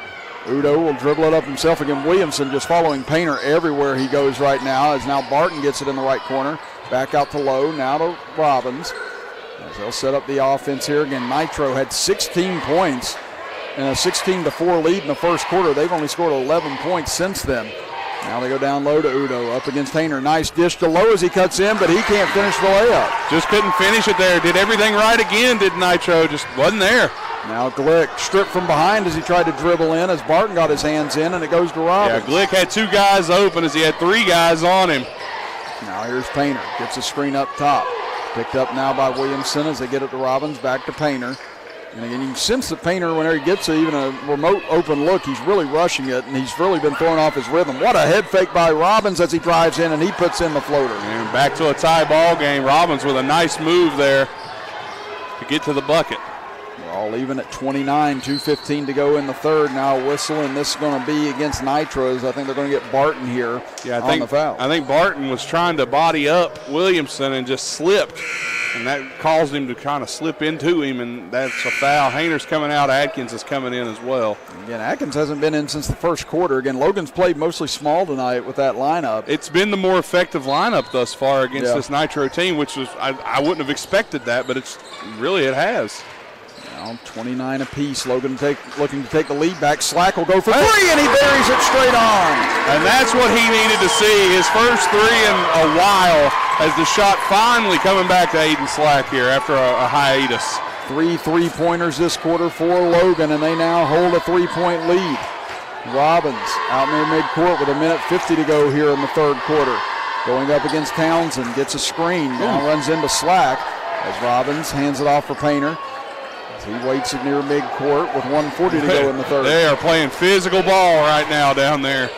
S3: Udo will dribble it up himself again. Williamson just following Painter everywhere he goes right now, as now Barton gets it in the right corner. Back out to Lowe, now to Robbins. As they'll set up the offense here again. Nitro had 16 points and a 16-4 lead in the first quarter. They've only scored 11 points since then. Now they go down low to Udo, up against Hayner. Nice dish to Lowe as he cuts in, but he can't finish the layup.
S4: Just couldn't finish it there. Did everything right again, did Nitro. Just wasn't there.
S3: Now Glick stripped from behind as he tried to dribble in, as Barton got his hands in, and it goes to Robbins.
S4: Yeah, Glick had two guys open as he had three guys on him.
S3: Now here's Painter, gets a screen up top. Picked up now by Williamson as they get it to Robbins, back to Painter. And again, you can sense that Painter, whenever he gets even a remote open look, he's really rushing it, and he's really been throwing off his rhythm. What a head fake by Robbins as he drives in, and he puts in the floater.
S4: And back to a tie ball game. Robbins with a nice move there to get to the bucket.
S3: We're all even at 29, 2:15 to go in the third. Now a whistle, and this is going to be against Nitros. I think they're going to get Barton here on the foul.
S4: I think Barton was trying to body up Williamson and just slipped, and that caused him to kind of slip into him, and that's a foul. Hayner's coming out. Atkins is coming in as well.
S3: Again, Atkins hasn't been in since the first quarter. Again, Logan's played mostly small tonight with that lineup.
S4: It's been the more effective lineup thus far against this Nitro team, which was I wouldn't have expected that, but it has.
S3: Now 29 apiece. Logan looking to take the lead back. Slack will go for three, and he buries it straight on.
S4: And that's what he needed to see. His first three in a while, as the shot finally coming back to Aiden Slack here after a hiatus.
S3: 3 3-pointers this quarter for Logan, and they now hold a 3-point lead. Robbins out near midcourt with 1:50 to go here in the third quarter. Going up against Townsend, gets a screen, now runs into Slack as Robbins hands it off for Painter. He waits near midcourt with 1:40 to go in the third.
S4: They are playing physical ball right now down there.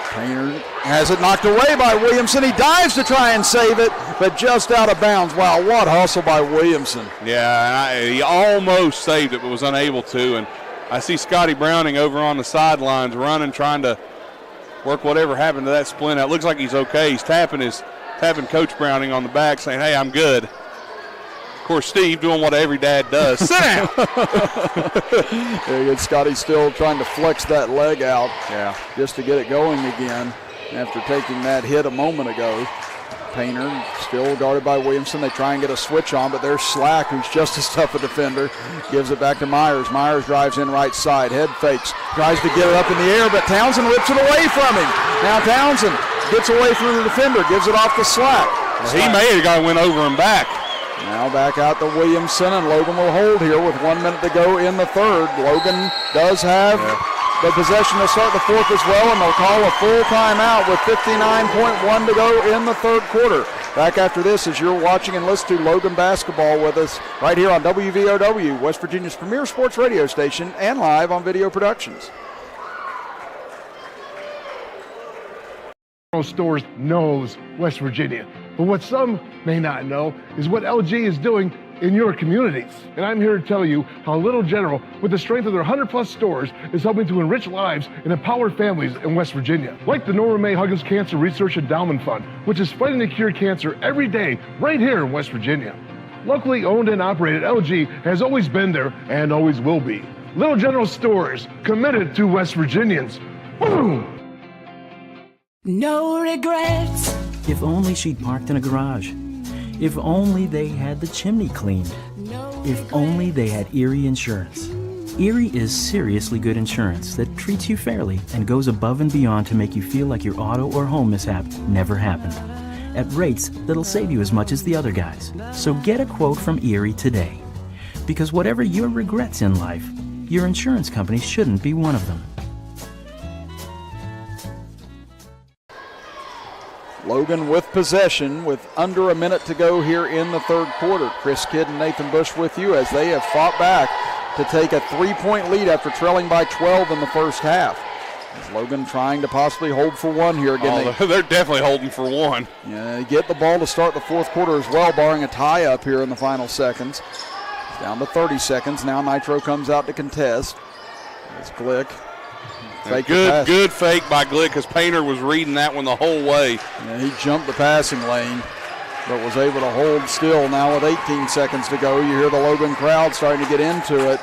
S3: Painter has it knocked away by Williamson. He dives to try and save it, but just out of bounds. Wow, what hustle by Williamson.
S4: Yeah, he almost saved it, but was unable to. And I see Scotty Browning over on the sidelines running, trying to work whatever happened to that splint out. Looks like he's okay. He's tapping Coach Browning on the back, saying, "Hey, I'm good." Of course, Steve doing what every dad does. Sit down.
S3: Scotty still trying to flex that leg out just to get it going again after taking that hit a moment ago. Painter still guarded by Williamson. They try and get a switch on, but there's Slack, who's just as tough a defender. Gives it back to Myers. Myers drives in right side. Head fakes. Tries to get it up in the air, but Townsend rips it away from him. Now Townsend gets away from the defender. Gives it off to Slack.
S4: He may have got went over and back.
S3: Now back out to Williamson, and Logan will hold here with 1 minute to go in the third. Logan does have the possession to start the fourth as well, and they'll call a full timeout with 59.1 to go in the third quarter. Back after this as you're watching and listening to Logan basketball with us right here on WVOW, West Virginia's premier sports radio station, and live on Video Productions.
S5: Stores knows West Virginia, but what some may not know is what LG is doing in your communities. And I'm here to tell you how Little General, with the strength of their 100+ stores, is helping to enrich lives and empower families in West Virginia. Like the Norma May Huggins Cancer Research Endowment Fund, which is fighting to cure cancer every day right here in West Virginia. Locally owned and operated, LG has always been there and always will be. Little General stores, committed to West Virginians. Boom!
S16: No regrets. If only she'd parked in a garage. If only they had the chimney cleaned. If only they had Erie Insurance. Erie is seriously good insurance that treats you fairly and goes above and beyond to make you feel like your auto or home mishap never happened. At rates that'll save you as much as the other guys. So get a quote from Erie today. Because whatever your regrets in life, your insurance company shouldn't be one of them.
S3: Logan with possession with under a minute to go here in the third quarter. Chris Kidd and Nathan Bush with you as they have fought back to take a 3-point lead after trailing by 12 in the first half. Is Logan trying to possibly hold for one here again?
S4: They're definitely holding for one.
S3: Yeah, get the ball to start the fourth quarter as well, barring a tie-up here in the final seconds. It's down to 30 seconds. Now Nitro comes out to contest. It's Glick.
S4: Good fake by Glick because Painter was reading that one the whole way.
S3: Yeah, he jumped the passing lane, but was able to hold still. Now with 18 seconds to go, you hear the Logan crowd starting to get into it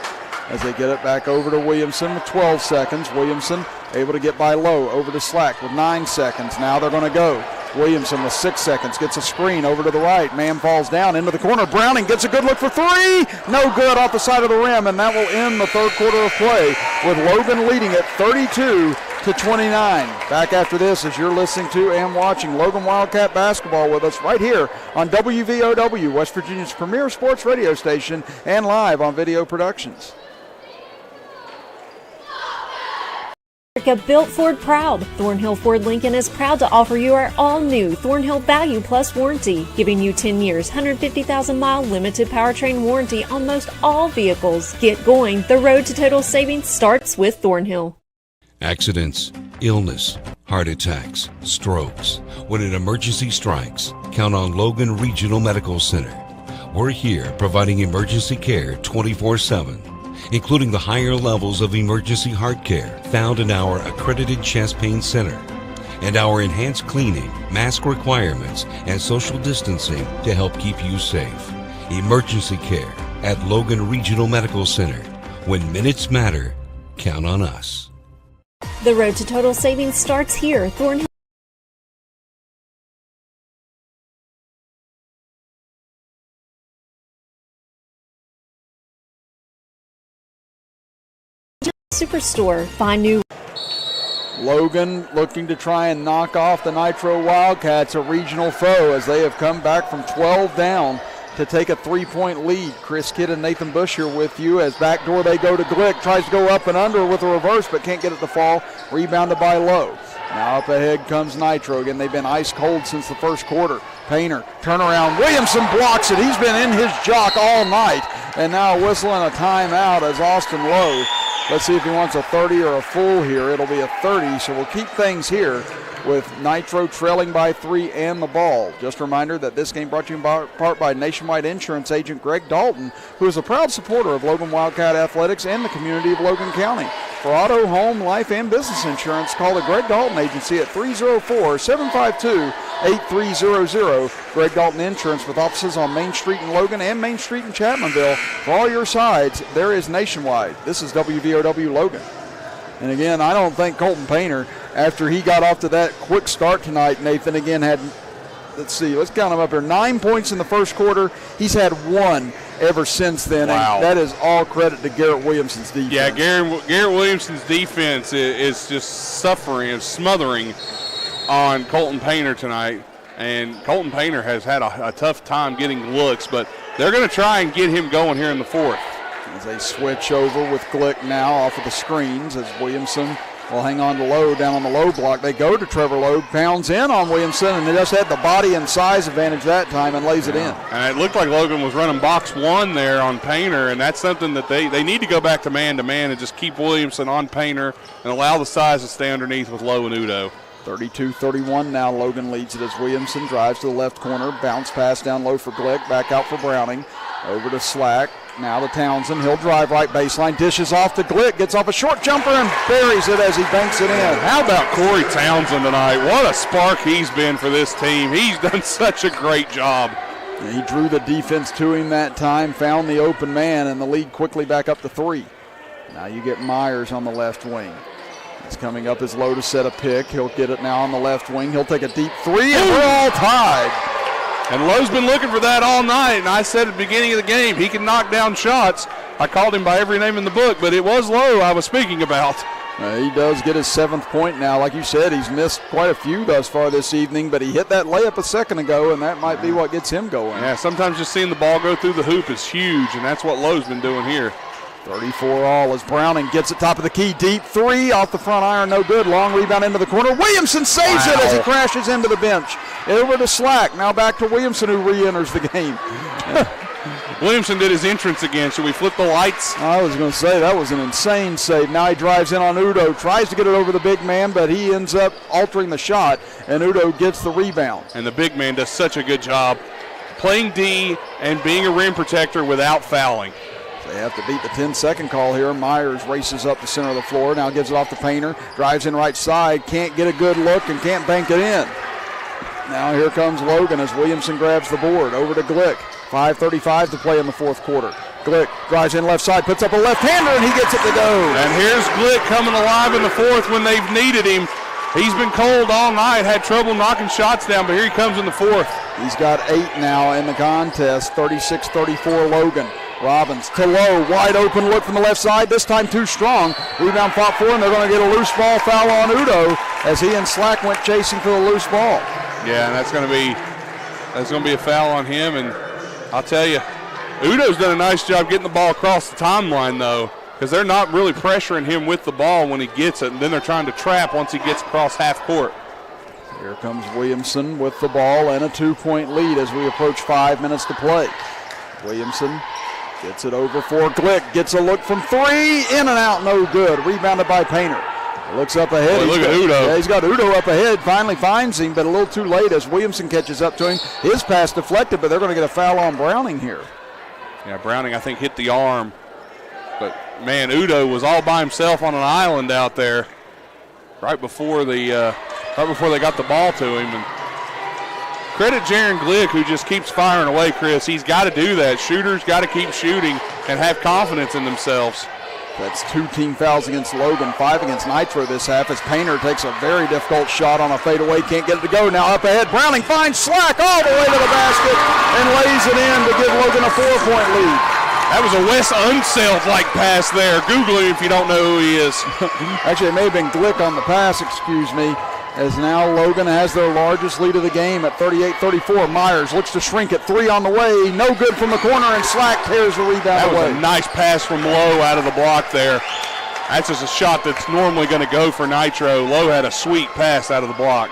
S3: as they get it back over to Williamson with 12 seconds. Williamson able to get by Lowe over to Slack with 9 seconds. Now they're going to go. Williamson with 6 seconds gets a screen over to the right. Man falls down into the corner. Browning gets a good look for three. No good off the side of the rim, and that will end the third quarter of play with Logan leading at 32-29. Back after this as you're listening to and watching Logan Wildcat basketball with us right here on WVOW, West Virginia's premier sports radio station, and live on Video Productions.
S1: Built Ford proud. Thornhill Ford Lincoln is proud to offer you our all-new Thornhill Value Plus warranty, giving you 10 years, 150,000-mile limited powertrain warranty on most all vehicles. Get going. The road to total savings starts with Thornhill.
S2: Accidents, illness, heart attacks, strokes. When an emergency strikes, count on Logan Regional Medical Center. We're here providing emergency care 24/7. Including the higher levels of emergency heart care found in our accredited chest pain center, and our enhanced cleaning, mask requirements, and social distancing to help keep you safe. Emergency care at Logan Regional Medical Center. When minutes matter, count on us.
S1: The road to total savings starts here. Thornhill Superstore. Find new.
S3: Logan looking to try and knock off the Nitro Wildcats, a regional foe, as they have come back from 12 down to take a 3-point lead. Chris Kidd and Nathan Bush here with you as backdoor they go to Glick. Tries to go up and under with a reverse, but can't get it to fall. Rebounded by Lowe. Now up ahead comes Nitro. Again, they've been ice cold since the first quarter. Painter, turnaround. Williamson blocks it. He's been in his jock all night. And now whistling a timeout as Austin Lowe. Let's see if he wants a 30 or a full here. It'll be a 30, so we'll keep things here with Nitro trailing by 3 and the ball. Just a reminder that this game brought to you in part by Nationwide Insurance agent Greg Dalton, who is a proud supporter of Logan Wildcat Athletics and the community of Logan County. For auto, home, life, and business insurance, call the Greg Dalton Agency at 304-752-8300. Greg Dalton Insurance with offices on Main Street in Logan and Main Street in Chapmanville. For all your sides, there is Nationwide. This is WVOW Logan. And again, I don't think Colton Painter, after he got off to that quick start tonight, Nathan, again had let's count them up here. 9 points in the first quarter. He's had 1 ever since then.
S4: Wow.
S3: And that is all credit to Garrett Williamson's defense.
S4: Yeah, Garrett Williamson's defense is just suffering and smothering on Colton Painter tonight. And Colton Painter has had a tough time getting looks, but they're going to try and get him going here in the fourth.
S3: As they switch over with Glick now off of the screens as Williamson will hang on to Lowe down on the low block. They go to Trevor Lowe, pounds in on Williamson, and they just had the body and size advantage that time and lays it in.
S4: And it looked like Logan was running box 1 there on Painter, and that's something that they need to go back to man-to-man and just keep Williamson on Painter and allow the size to stay underneath with Lowe and Udo.
S3: 32-31 now. Logan leads it as Williamson drives to the left corner. Bounce pass down low for Glick. Back out for Browning. Over to Slack. Now to Townsend. He'll drive right baseline. Dishes off to Glick. Gets off a short jumper and buries it as he banks it in.
S4: How about Corey Townsend tonight? What a spark he's been for this team. He's done such a great job.
S3: And he drew the defense to him that time. Found the open man, and the lead quickly back up to 3. Now you get Myers on the left wing. It's coming up as Lowe to set a pick. He'll get it now on the left wing. He'll take a deep 3, and we're all tied.
S4: And Lowe's been looking for that all night, and I said at the beginning of the game, he can knock down shots. I called him by every name in the book, but it was Lowe I was speaking about.
S3: He does get his 7th point now. Like you said, he's missed quite a few thus far this evening, but he hit that layup a second ago, and that might be what gets him going.
S4: Yeah, sometimes just seeing the ball go through the hoop is huge, and that's what Lowe's been doing here.
S3: 34 all as Browning gets it top of the key. Deep 3 off the front iron, no good. Long rebound into the corner. Williamson saves it as he crashes into the bench. Over to Slack. Now back to Williamson, who re-enters the game.
S4: Williamson did his entrance again. Should we flip the lights?
S3: I was going to say that was an insane save. Now he drives in on Udo. Tries to get it over the big man, but he ends up altering the shot, and Udo gets the rebound.
S4: And the big man does such a good job playing D and being a rim protector without fouling.
S3: They have to beat the 10-second call here. Myers races up the center of the floor. Now gives it off to Painter. Drives in right side. Can't get a good look and can't bank it in. Now here comes Logan as Williamson grabs the board. Over to Glick. 5:35 to play in the fourth quarter. Glick drives in left side. Puts up a left-hander and he gets it to go.
S4: And here's Glick coming alive in the fourth when they've needed him. He's been cold all night. Had trouble knocking shots down, but here he comes in the fourth.
S3: He's got 8 now in the contest. 36-34 Logan. Robbins to Lowe, wide open look from the left side, this time too strong. Rebound fought for, and they're going to get a loose ball foul on Udo as he and Slack went chasing for the loose ball.
S4: Yeah, and that's going to be a foul on him, and I'll tell you, Udo's done a nice job getting the ball across the timeline, though, because they're not really pressuring him with the ball when he gets it, and then they're trying to trap once he gets across half court.
S3: Here comes Williamson with the ball and a 2-point lead as we approach 5 minutes to play. Williamson gets it over for Glick. Gets a look from 3. In and out, no good. Rebounded by Painter. Looks up ahead.
S4: Boy, look at Udo.
S3: Yeah, he's got Udo up ahead. Finally finds him, but a little too late as Williamson catches up to him. His pass deflected, but they're going to get a foul on Browning here.
S4: Yeah, Browning, I think, hit the arm. But, man, Udo was all by himself on an island out there right before they got the ball to him. And credit Jaron Glick, who just keeps firing away, Chris. He's got to do that. Shooters got to keep shooting and have confidence in themselves.
S3: That's 2 team fouls against Logan, 5 against Nitro this half as Painter takes a very difficult shot on a fadeaway. Can't get it to go. Now up ahead. Browning finds Slack all the way to the basket and lays it in to give Logan a 4-point lead.
S4: That was a Wes Unseld-like pass there. Google him if you don't know who he is.
S3: Actually, it may have been Glick on the pass, excuse me, as now Logan has their largest lead of the game at 38-34. Myers looks to shrink it. 3 on the way. No good from the corner, and Slack tears the rebound away.
S4: That was a nice pass from Lowe out of the block there. That's just a shot that's normally going to go for Nitro. Lowe had a sweet pass out of the block.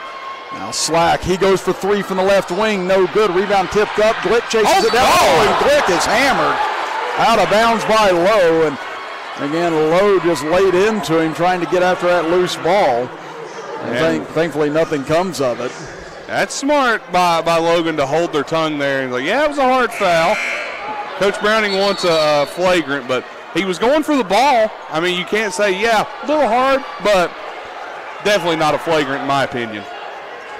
S3: Now Slack, he goes for 3 from the left wing. No good. Rebound tipped up. Glick chases it down. Oh, and Glick is hammered out of bounds by Lowe. And again, Lowe just laid into him trying to get after that loose ball. And thankfully, nothing comes of it.
S4: That's smart by Logan to hold their tongue there. And like, yeah, it was a hard foul. Coach Browning wants a flagrant, but he was going for the ball. I mean, you can't say, yeah, a little hard, but definitely not a flagrant in my opinion.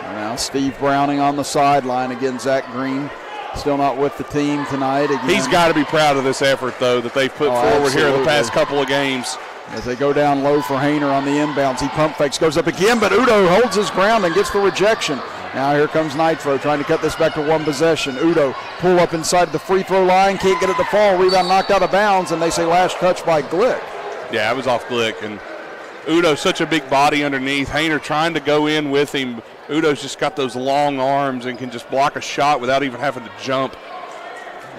S3: Now Steve Browning on the sideline. Again, Zach Green still not with the team tonight. Again,
S4: he's got to be proud of this effort, though, that they've put forward here the past couple of games.
S3: As they go down low for Hayner on the inbounds. He pump fakes, goes up again, but Udo holds his ground and gets the rejection. Now here comes Nitro trying to cut this back to one possession. Udo pull up inside the free throw line, can't get it to fall. Rebound knocked out of bounds, and they say last touch by Glick.
S4: Yeah, it was off Glick, and Udo's such a big body underneath. Hayner trying to go in with him. Udo's just got those long arms and can just block a shot without even having to jump.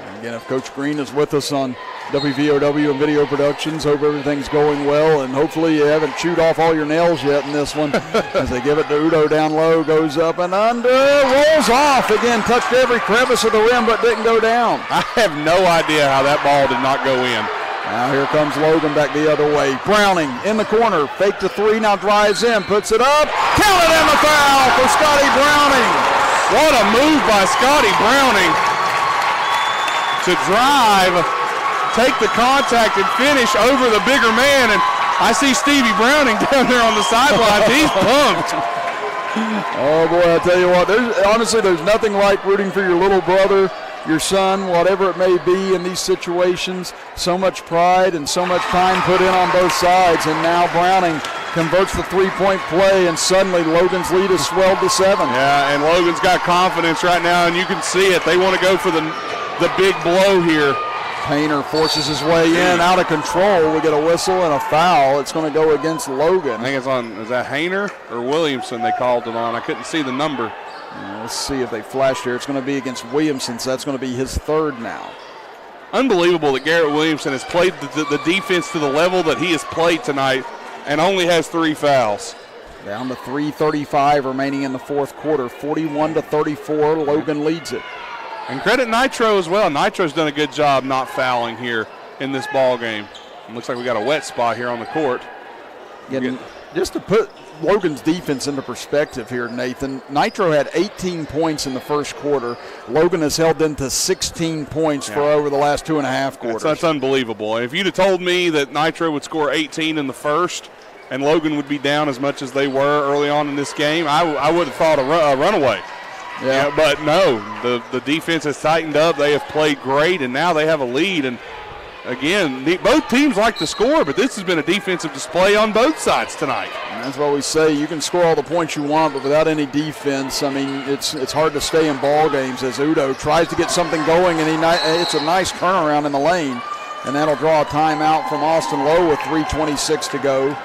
S3: And again, if Coach Green is with us on WVOW and Video Productions, hope everything's going well, and hopefully you haven't chewed off all your nails yet in this one. As they give it to Udo down low, goes up and under, rolls off. Again, touched every crevice of the rim but didn't go down.
S4: I have no idea how that ball did not go in.
S3: Now here comes Logan back the other way. Browning in the corner, fake to three, now drives in, puts it up, counted in the foul for Scotty Browning.
S4: What a move by Scotty Browning to drive, take the contact and finish over the bigger man. And I see Stevie Browning down there on the sidelines. He's pumped.
S3: Oh boy, I tell you what, there's nothing like rooting for your little brother, your son, whatever it may be in these situations. So much pride and so much time put in on both sides, and now Browning converts the three-point play, and suddenly Logan's lead is swelled to 7.
S4: Yeah, and Logan's got confidence right now, and you can see it. They want to go for the big blow here.
S3: Painter forces his way in, out of control. We get a whistle and a foul. It's going to go against Logan.
S4: I think it's on, is that Hayner or Williamson they called it on? I couldn't see the number.
S3: Let's see if they flashed here. It's going to be against Williamson, so that's going to be his third now.
S4: Unbelievable that Garrett Williamson has played the defense to the level that he has played tonight and only has 3 fouls.
S3: Down to 3:35 remaining in the fourth quarter. 41-34, Logan leads it.
S4: And credit Nitro as well. Nitro's done a good job not fouling here in this ball game. It looks like we got a wet spot here on the court.
S3: Just to put Logan's defense into perspective here, Nathan, Nitro had 18 points in the first quarter. Logan has held them to 16 points for over the last 2.5 quarters.
S4: That's unbelievable. If you'd have told me that Nitro would score 18 in the first and Logan would be down as much as they were early on in this game, I would have thought a runaway. Yeah, but no, the defense has tightened up. They have played great, and now they have a lead. And again, both teams like to score, but this has been a defensive display on both sides tonight.
S3: And that's what we say. You can score all the points you want, but without any defense, I mean, it's hard to stay in ball games. As Udo tries to get something going, and it's a nice turnaround in the lane, and that'll draw a timeout from Austin Lowe with 3:26 to go,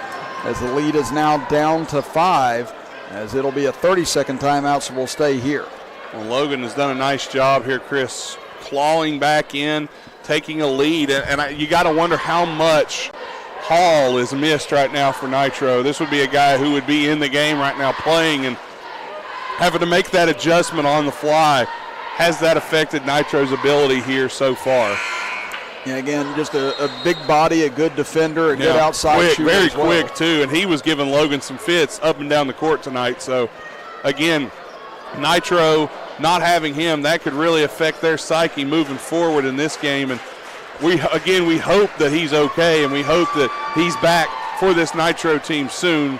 S3: as the lead is now down to 5. As it'll be a 30-second timeout, so we'll stay here.
S4: Well, Logan has done a nice job here, Chris, clawing back in, taking a lead, and you got to wonder how much Hall is missed right now for Nitro. This would be a guy who would be in the game right now playing, and having to make that adjustment on the fly. Has that affected Nitro's ability here so far?
S3: Yeah, again, just a big body, a good defender, a good outside shooter.
S4: Very quick, too, and he was giving Logan some fits up and down the court tonight. So, again, Nitro not having him, that could really affect their psyche moving forward in this game. And we hope that he's okay, and we hope that he's back for this Nitro team soon,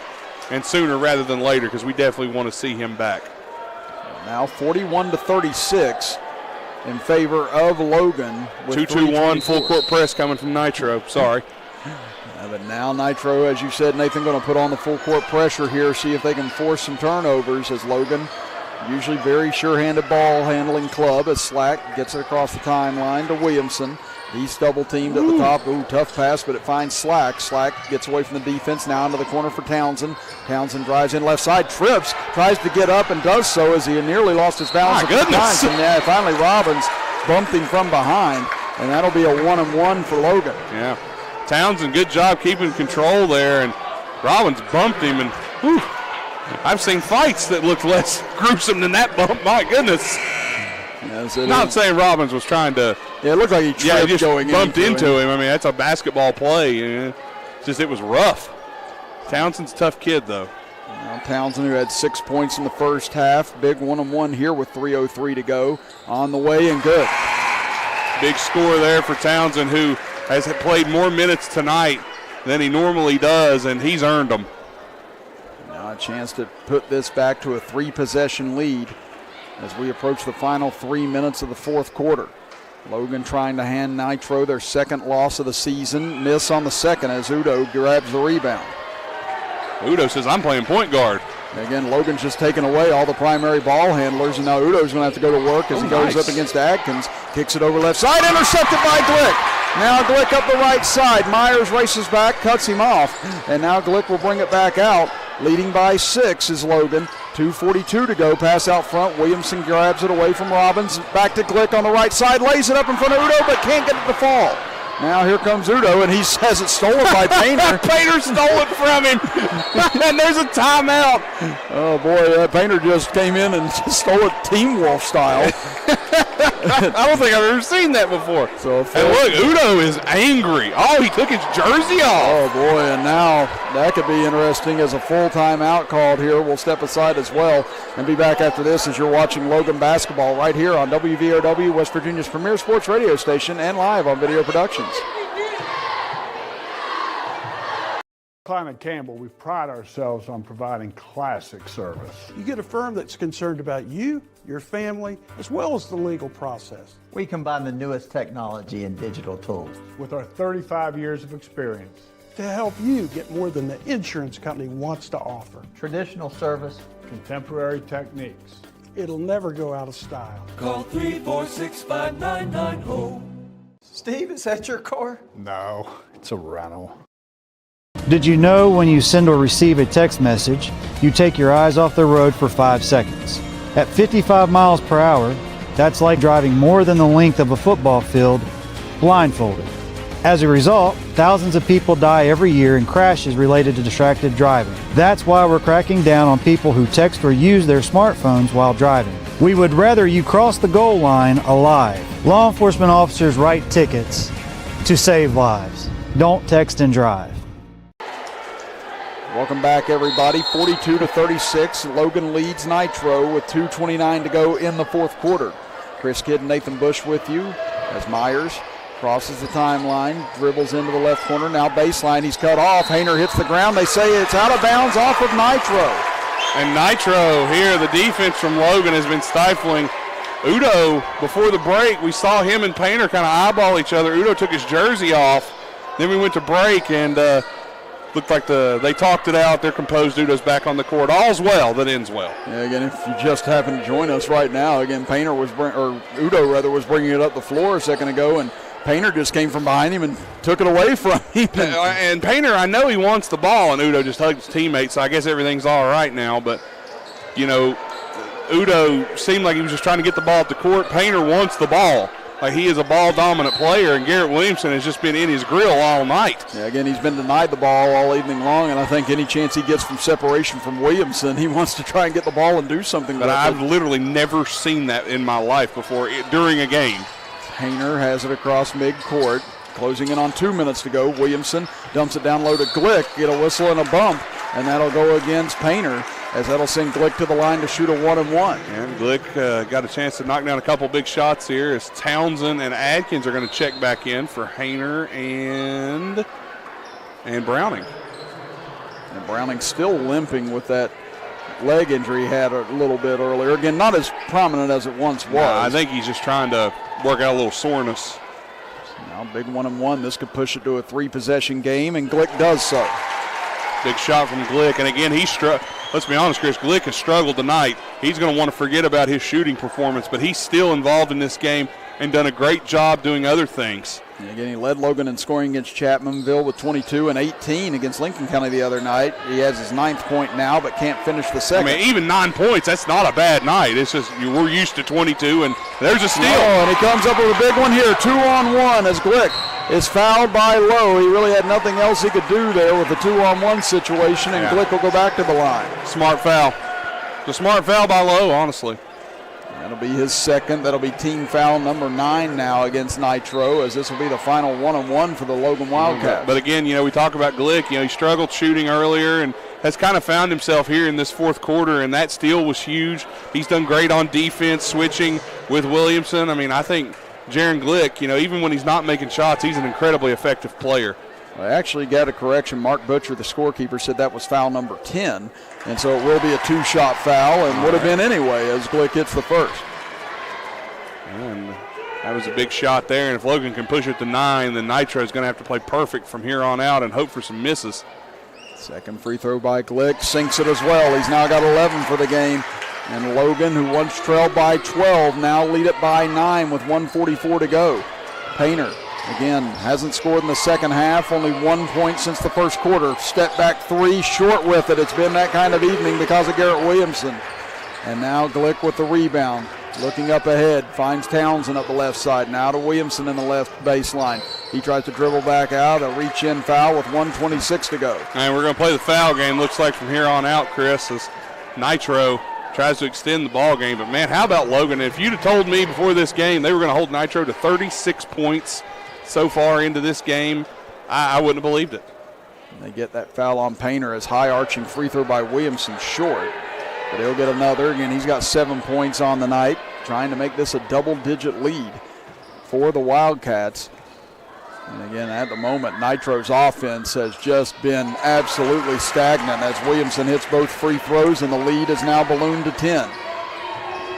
S4: and sooner rather than later, because we definitely want to see him back.
S3: Now 41-36. In favor of Logan.
S4: 2-2-1 full court press coming from Nitro. Sorry.
S3: But now Nitro, as you said, Nathan, going to put on the full court pressure here, see if they can force some turnovers, as Logan, usually very sure-handed ball handling club, as Slack gets it across the timeline to Williamson. He's double teamed at the top. Ooh, tough pass, but it finds Slack. Slack gets away from the defense, now into the corner for Townsend. Townsend drives in left side, trips, tries to get up and does so as he nearly lost his balance.
S4: My goodness.
S3: And finally Robbins bumped him from behind, and that'll be a 1-and-1 for Logan.
S4: Yeah. Townsend, good job keeping control there, and Robbins bumped him, and whew, I've seen fights that look less gruesome than that bump. My goodness.
S3: Yes,
S4: not saying Robbins was trying to.
S3: Yeah, it looked like he tripped
S4: just
S3: going
S4: bumped into him. I mean, that's a basketball play. It was rough. Townsend's a tough kid, though.
S3: Now Townsend, who had 6 points in the first half, big 1-and-1 here with 3:03 to go. On the way and good.
S4: Big score there for Townsend, who has played more minutes tonight than he normally does, and he's earned them.
S3: Now a chance to put this back to a 3-possession lead as we approach the final 3 minutes of the fourth quarter. Logan trying to hand Nitro their second loss of the season. Miss on the second as Udo grabs the rebound.
S4: Udo says, I'm playing point guard.
S3: Again, Logan's just taken away all the primary ball handlers, and now Udo's going to have to go to work as he goes up against Adkins. Kicks it over left side, intercepted by Glick. Now Glick up the right side. Myers races back, cuts him off, and now Glick will bring it back out. Leading by 6 is Logan. 2:42 to go. Pass out front. Williamson grabs it away from Robbins. Back to Glick on the right side. Lays it up in front of Udo, but can't get it to fall. Now here comes Udo, and he has it stolen by Painter.
S4: Painter stole it from him. And there's a timeout.
S3: Oh, boy, Painter just came in and just stole it Team Wolf style.
S4: I don't think I've ever seen that before.
S3: So
S4: and look, Udo is angry. Oh, he took his jersey off.
S3: Oh, boy, and now that could be interesting as a full timeout called here. We'll step aside as well and be back after this as you're watching Logan basketball right here on WVOW, West Virginia's premier sports radio station, and live on Video Productions.
S17: Climate Campbell, we pride ourselves on providing classic service. You get a firm that's concerned about you, your family, as well as the legal process.
S18: We combine the newest technology and digital tools
S17: with our 35 years of experience to help you get more than the insurance company wants to offer.
S18: Traditional service,
S17: contemporary techniques. It'll never go out of style.
S19: Call 346-5990.
S18: Steve, is that your car?
S17: No, it's a rental.
S20: Did you know when you send or receive a text message, you take your eyes off the road for 5 seconds? At 55 miles per hour, that's like driving more than the length of a football field blindfolded. As a result, thousands of people die every year in crashes related to distracted driving. That's why we're cracking down on people who text or use their smartphones while driving. We would rather you cross the goal line alive. Law enforcement officers write tickets to save lives. Don't text and drive.
S3: Welcome back, everybody. 42-36. Logan leads Nitro with 2:29 to go in the fourth quarter. Chris Kidd and Nathan Bush with you as Myers crosses the timeline, dribbles into the left corner. Now baseline, he's cut off. Hayner hits the ground. They say it's out of bounds off of Nitro.
S4: And Nitro here, the defense from Logan has been stifling. Udo, before the break, we saw him and Painter kind of eyeball each other. Udo took his jersey off. Then we went to break, and looked like they talked it out. They're composed. Udo's back on the court. All's well that ends well.
S3: Yeah, again, if you just happen to join us right now, again, Udo was bringing it up the floor a second ago, and Painter just came from behind him and took it away from him.
S4: And Painter, I know he wants the ball, and Udo just hugged his teammate, so I guess everything's all right now. But, Udo seemed like he was just trying to get the ball at the court. Painter wants the ball. Like, he is a ball-dominant player, and Garrett Williamson has just been in his grill all night.
S3: Yeah, again, he's been denied the ball all evening long, and I think any chance he gets from separation from Williamson, he wants to try and get the ball and do something with it.
S4: I've literally never seen that in my life before during a game.
S3: Hayner has it across mid-court, closing in on 2 minutes to go. Williamson dumps it down low to Glick, get a whistle and a bump, and that'll go against Painter, as that'll send Glick to the line to shoot a 1-and-1.
S4: And Glick got a chance to knock down a couple big shots here as Townsend and Adkins are going to check back in for Hayner and Browning.
S3: And Browning still limping with that leg injury he had a little bit earlier. Again, not as prominent as it once was.
S4: I think he's just trying to work out a little soreness.
S3: Now big 1-and-1. This could push it to a 3-possession game, and Glick does so.
S4: Big shot from Glick, and again, let's be honest, Chris, Glick has struggled tonight. He's going to want to forget about his shooting performance, but he's still involved in this game and done a great job doing other things.
S3: And again, he led Logan in scoring against Chapmanville with 22 and 18 against Lincoln County the other night. He has his 9th point now, but can't finish the second.
S4: I mean, even 9 points, that's not a bad night. It's just we're used to 22, and there's a steal.
S3: Oh, and he comes up with a big one here, 2-on-1 as Glick is fouled by Lowe. He really had nothing else he could do there with the 2-on-1 situation, and Glick will go back to the line.
S4: Smart foul. The smart foul by Lowe, honestly.
S3: That'll be his second. That'll be team foul number 9 now against Nitro, as this will be the final 1-on-1 for the Logan Wildcats.
S4: But again, we talk about Glick. He struggled shooting earlier and has kind of found himself here in this fourth quarter, and that steal was huge. He's done great on defense, switching with Williamson. I mean, I think Jaron Glick, even when he's not making shots, he's an incredibly effective player.
S3: I actually got a correction. Mark Butcher, the scorekeeper, said that was foul number 10, and so it will be a 2-shot foul, and would have been anyway as Glick hits the first.
S4: And that was a big shot there, and if Logan can push it to 9, then Nitro is going to have to play perfect from here on out and hope for some misses.
S3: Second free throw by Glick, sinks it as well. He's now got 11 for the game. And Logan, who once trailed by 12, now lead it by 9 with 1:44 to go. Painter, again, hasn't scored in the second half, only 1 point since the first quarter. Step back three, short with it. It's been that kind of evening because of Garrett Williamson. And now Glick with the rebound. Looking up ahead, finds Townsend up the left side. Now to Williamson in the left baseline. He tries to dribble back out, a reach-in foul with 1:26 to go.
S4: And we're going to play the foul game, looks like, from here on out, Chris, as Nitro tries to extend the ball game. But, man, how about Logan? If you'd have told me before this game they were going to hold Nitro to 36 points so far into this game, I wouldn't have believed it.
S3: And they get that foul on Painter as high-arching free throw by Williamson short. But he'll get another. Again, he's got 7 points on the night, trying to make this a double-digit lead for the Wildcats. And again, at the moment, Nitro's offense has just been absolutely stagnant as Williamson hits both free throws, and the lead is now ballooned to 10.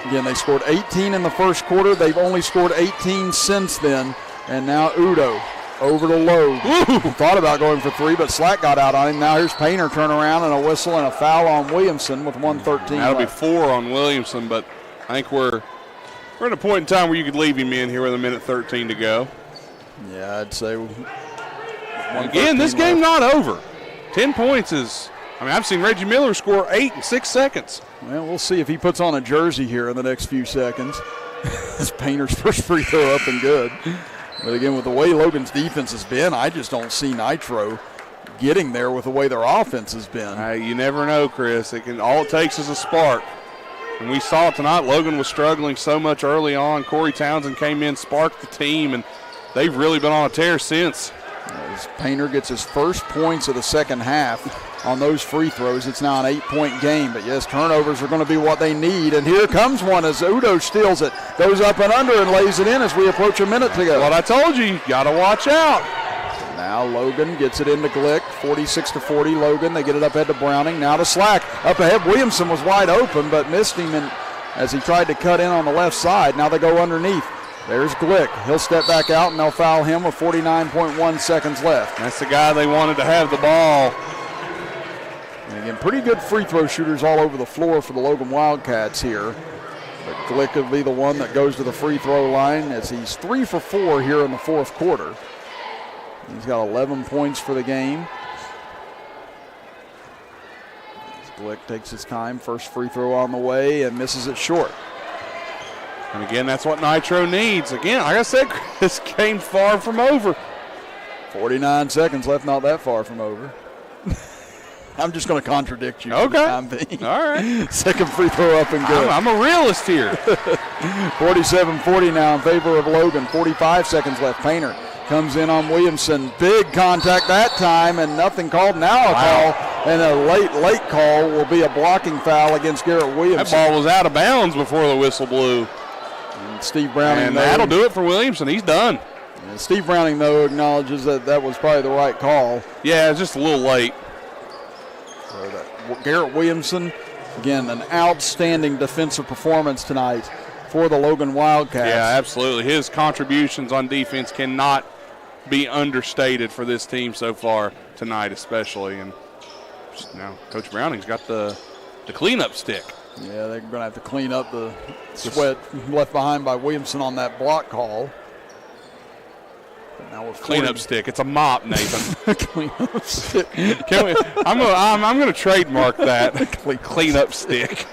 S3: Again, they scored 18 in the first quarter. They've only scored 18 since then. And now Udo over to Logue. Thought about going for three, but Slack got out on him. Now here's Painter turnaround and a whistle and a foul on Williamson with 1:13
S4: That'll
S3: left.
S4: be 4 on Williamson, but I think we're at a point in time where you could leave him in here with 1:13 to go.
S3: Yeah, I'd say.
S4: Again, this game not over. 10 points is, I've seen Reggie Miller score 8 in 6 seconds.
S3: Well, we'll see if he puts on a jersey here in the next few seconds. This Painter's first free throw up and good. But again, with the way Logan's defense has been, I just don't see Nitro getting there with the way their offense has been.
S4: You never know, Chris. All it takes is a spark. And we saw it tonight. Logan was struggling so much early on. Corey Townsend came in, sparked the team, and they've really been on a tear since.
S3: As Painter gets his first points of the second half on those free throws, it's now an 8-point game. But yes, turnovers are going to be what they need. And here comes one as Udo steals it, goes up and under and lays it in as we approach a minute to go.
S4: What I told you got to watch out.
S3: Now Logan gets it into Glick, 46-40 Logan. They get it up ahead to Browning. Now to Slack. Up ahead, Williamson was wide open but missed him as he tried to cut in on the left side. Now they go underneath. There's Glick. He'll step back out and they'll foul him with 49.1 seconds left.
S4: That's the guy they wanted to have the ball.
S3: And again, pretty good free throw shooters all over the floor for the Logan Wildcats here. But Glick will be the one that goes to the free throw line as he's 3 for 4 here in the fourth quarter. He's got 11 points for the game. As Glick takes his time, first free throw on the way and misses it short.
S4: And again, that's what Nitro needs. Again, like I said, this game's far from over.
S3: 49 seconds left, not that far from over. I'm just going to contradict you.
S4: Okay.
S3: For the time being.
S4: All right.
S3: Second free throw up and good.
S4: I'm a realist here.
S3: 47-40 now in favor of Logan. 45 seconds left. Painter comes in on Williamson. Big contact that time and nothing called. Now a call, and a late call will be a blocking foul against Garrett Williamson.
S4: That ball was out of bounds before the whistle blew.
S3: And Steve Browning.
S4: And that'll do it for Williamson. He's done.
S3: And Steve Browning, though, acknowledges that was probably the right call.
S4: Yeah, it's just a little late.
S3: So Garrett Williamson, again, an outstanding defensive performance tonight for the Logan Wildcats.
S4: Yeah, absolutely. His contributions on defense cannot be understated for this team so far tonight, especially. And now Coach Browning's got the cleanup stick.
S3: Yeah, they're going to have to clean up the sweat left behind by Williamson on that block call. But now with
S4: cleanup stick. It's a mop, Nathan.
S3: Cleanup stick.
S4: I'm going to trademark that. Cleanup stick.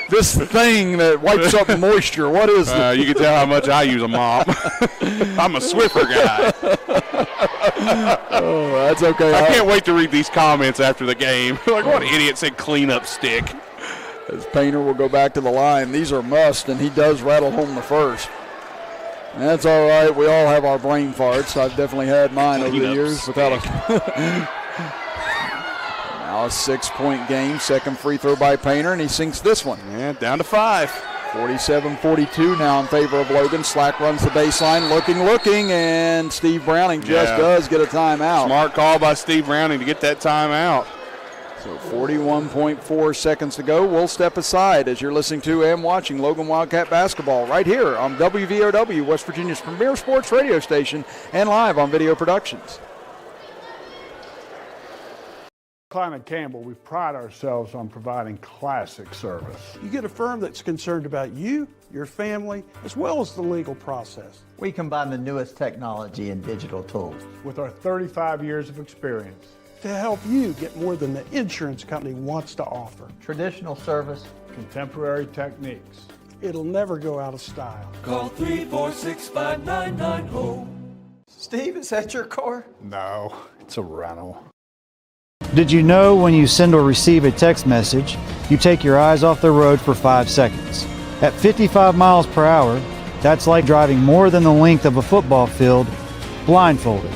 S3: this thing that wipes up moisture. What is it?
S4: You can tell how much I use a mop. I'm a Swiffer guy.
S3: Oh, that's okay.
S4: I can't wait to read these comments after the game. Like, what idiot said cleanup stick?
S3: As Painter will go back to the line. These are must, and he does rattle home the first. And that's all right. We all have our brain farts. I've definitely had mine over the years. Without a now a 6-point game. Second free throw by Painter, and he sinks this one.
S4: Yeah, down to 5.
S3: 47-42 now in favor of Logan. Slack runs the baseline, looking, and Steve Browning just does get a timeout.
S4: Smart call by Steve Browning to get that timeout.
S3: So 41.4 seconds to go. We'll step aside as you're listening to and watching Logan Wildcat basketball right here on WVOW, West Virginia's premier sports radio station, and live on Video Productions.
S17: Klein & Campbell, we pride ourselves on providing classic service. You get a firm that's concerned about you, your family, as well as the legal process.
S18: We combine the newest technology and digital tools
S17: with our 35 years of experience to help you get more than the insurance company wants to offer.
S18: Traditional service,
S17: contemporary techniques. It'll never go out of style.
S19: Call 346-5990.
S18: Steve, is that your car?
S17: No, it's a rental.
S20: Did you know when you send or receive a text message, you take your eyes off the road for 5 seconds? At 55 miles per hour, that's like driving more than the length of a football field blindfolded.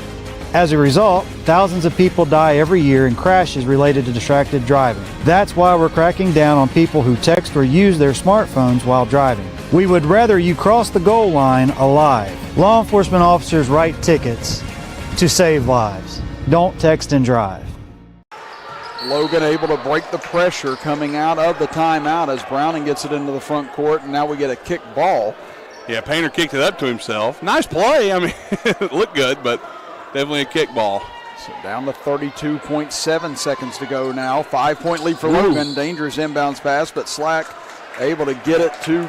S20: As a result, thousands of people die every year in crashes related to distracted driving. That's why we're cracking down on people who text or use their smartphones while driving. We would rather you cross the goal line alive. Law enforcement officers write tickets to save lives. Don't text and drive.
S3: Logan able to break the pressure coming out of the timeout as Browning gets it into the front court, and now we get a kick ball.
S4: Yeah, Painter kicked it up to himself. Nice play. I mean, it looked good, but definitely a kick ball.
S3: So down to 32.7 seconds to go now. 5-point lead for Logan. Dangerous inbounds pass, but Slack able to get it to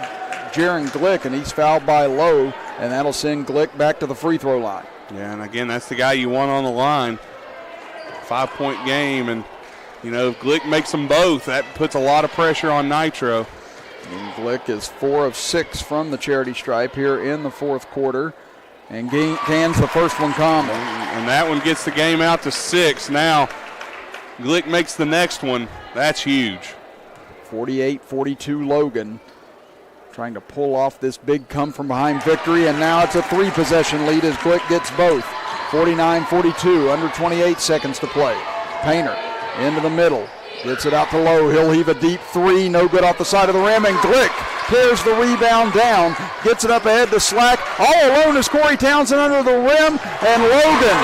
S3: Jaron Glick, and he's fouled by Lowe, and that'll send Glick back to the free throw line.
S4: Yeah, and again, that's the guy you want on the line. 5-point game, and you know, if Glick makes them both, that puts a lot of pressure on Nitro.
S3: And Glick is 4 of 6 from the charity stripe here in the fourth quarter, and cans the first one combo.
S4: And that one gets the game out to 6. Now, Glick makes the next one. That's huge.
S3: 48-42 Logan, trying to pull off this big come-from-behind victory, and now it's a 3-possession lead as Glick gets both. 49-42, under 28 seconds to play. Painter into the middle, gets it out to Lowe. He'll heave a deep 3, no good off the side of the rim, and Glick tears the rebound down, gets it up ahead to Slack. All alone is Corey Townsend under the rim, and Logan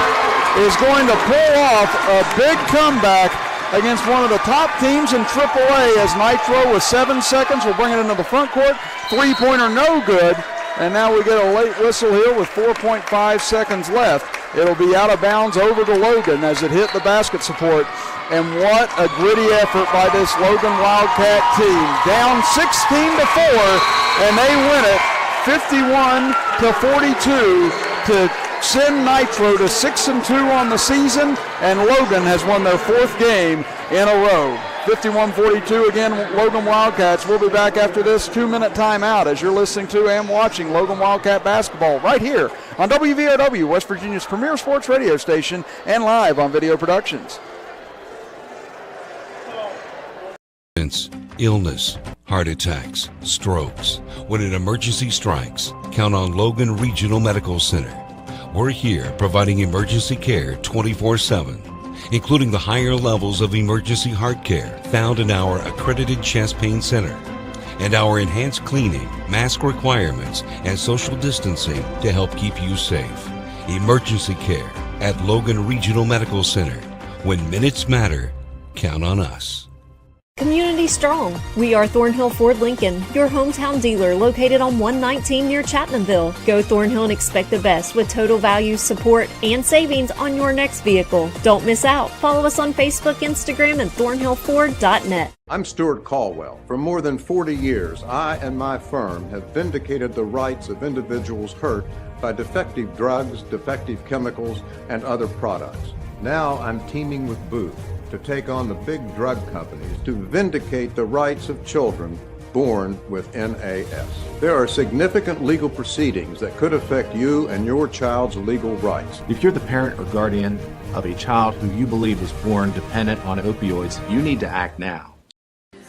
S3: is going to pull off a big comeback against one of the top teams in AAA as Nitro with 7 seconds will bring it into the front court. 3-pointer no good, and now we get a late whistle here with 4.5 seconds left. It'll be out of bounds over to Logan as it hit the basket support. And what a gritty effort by this Logan Wildcat team. Down 16-4, and they win it 51-42 to send Nitro to 6-2 on the season, and Logan has won their 4th game in a row. 51-42 again, Logan Wildcats. We'll be back after this 2-minute timeout as you're listening to and watching Logan Wildcat basketball right here on WVOW, West Virginia's premier sports radio station, and live on Video Productions.
S2: Illness, heart attacks, strokes. When an emergency strikes, count on Logan Regional Medical Center. We're here providing emergency care 24/7, including the higher levels of emergency heart care found in our accredited chest pain center, and our enhanced cleaning, mask requirements, and social distancing to help keep you safe. Emergency care at Logan Regional Medical Center. When minutes matter, count on us.
S1: Community strong. We are Thornhill Ford Lincoln, your hometown dealer located on 119 near Chapmanville. Go Thornhill and expect the best with total value, support, and savings on your next vehicle. Don't miss out. Follow us on Facebook, Instagram, and thornhillford.net.
S8: I'm Stuart Caldwell. For more than 40 years, I and my firm have vindicated the rights of individuals hurt by defective drugs, defective chemicals, and other products. Now I'm teaming with Booth to take on the big drug companies to vindicate the rights of children born with NAS. There are significant legal proceedings that could affect you and your child's legal rights.
S9: If you're the parent or guardian of a child who you believe was born dependent on opioids, you need to act now.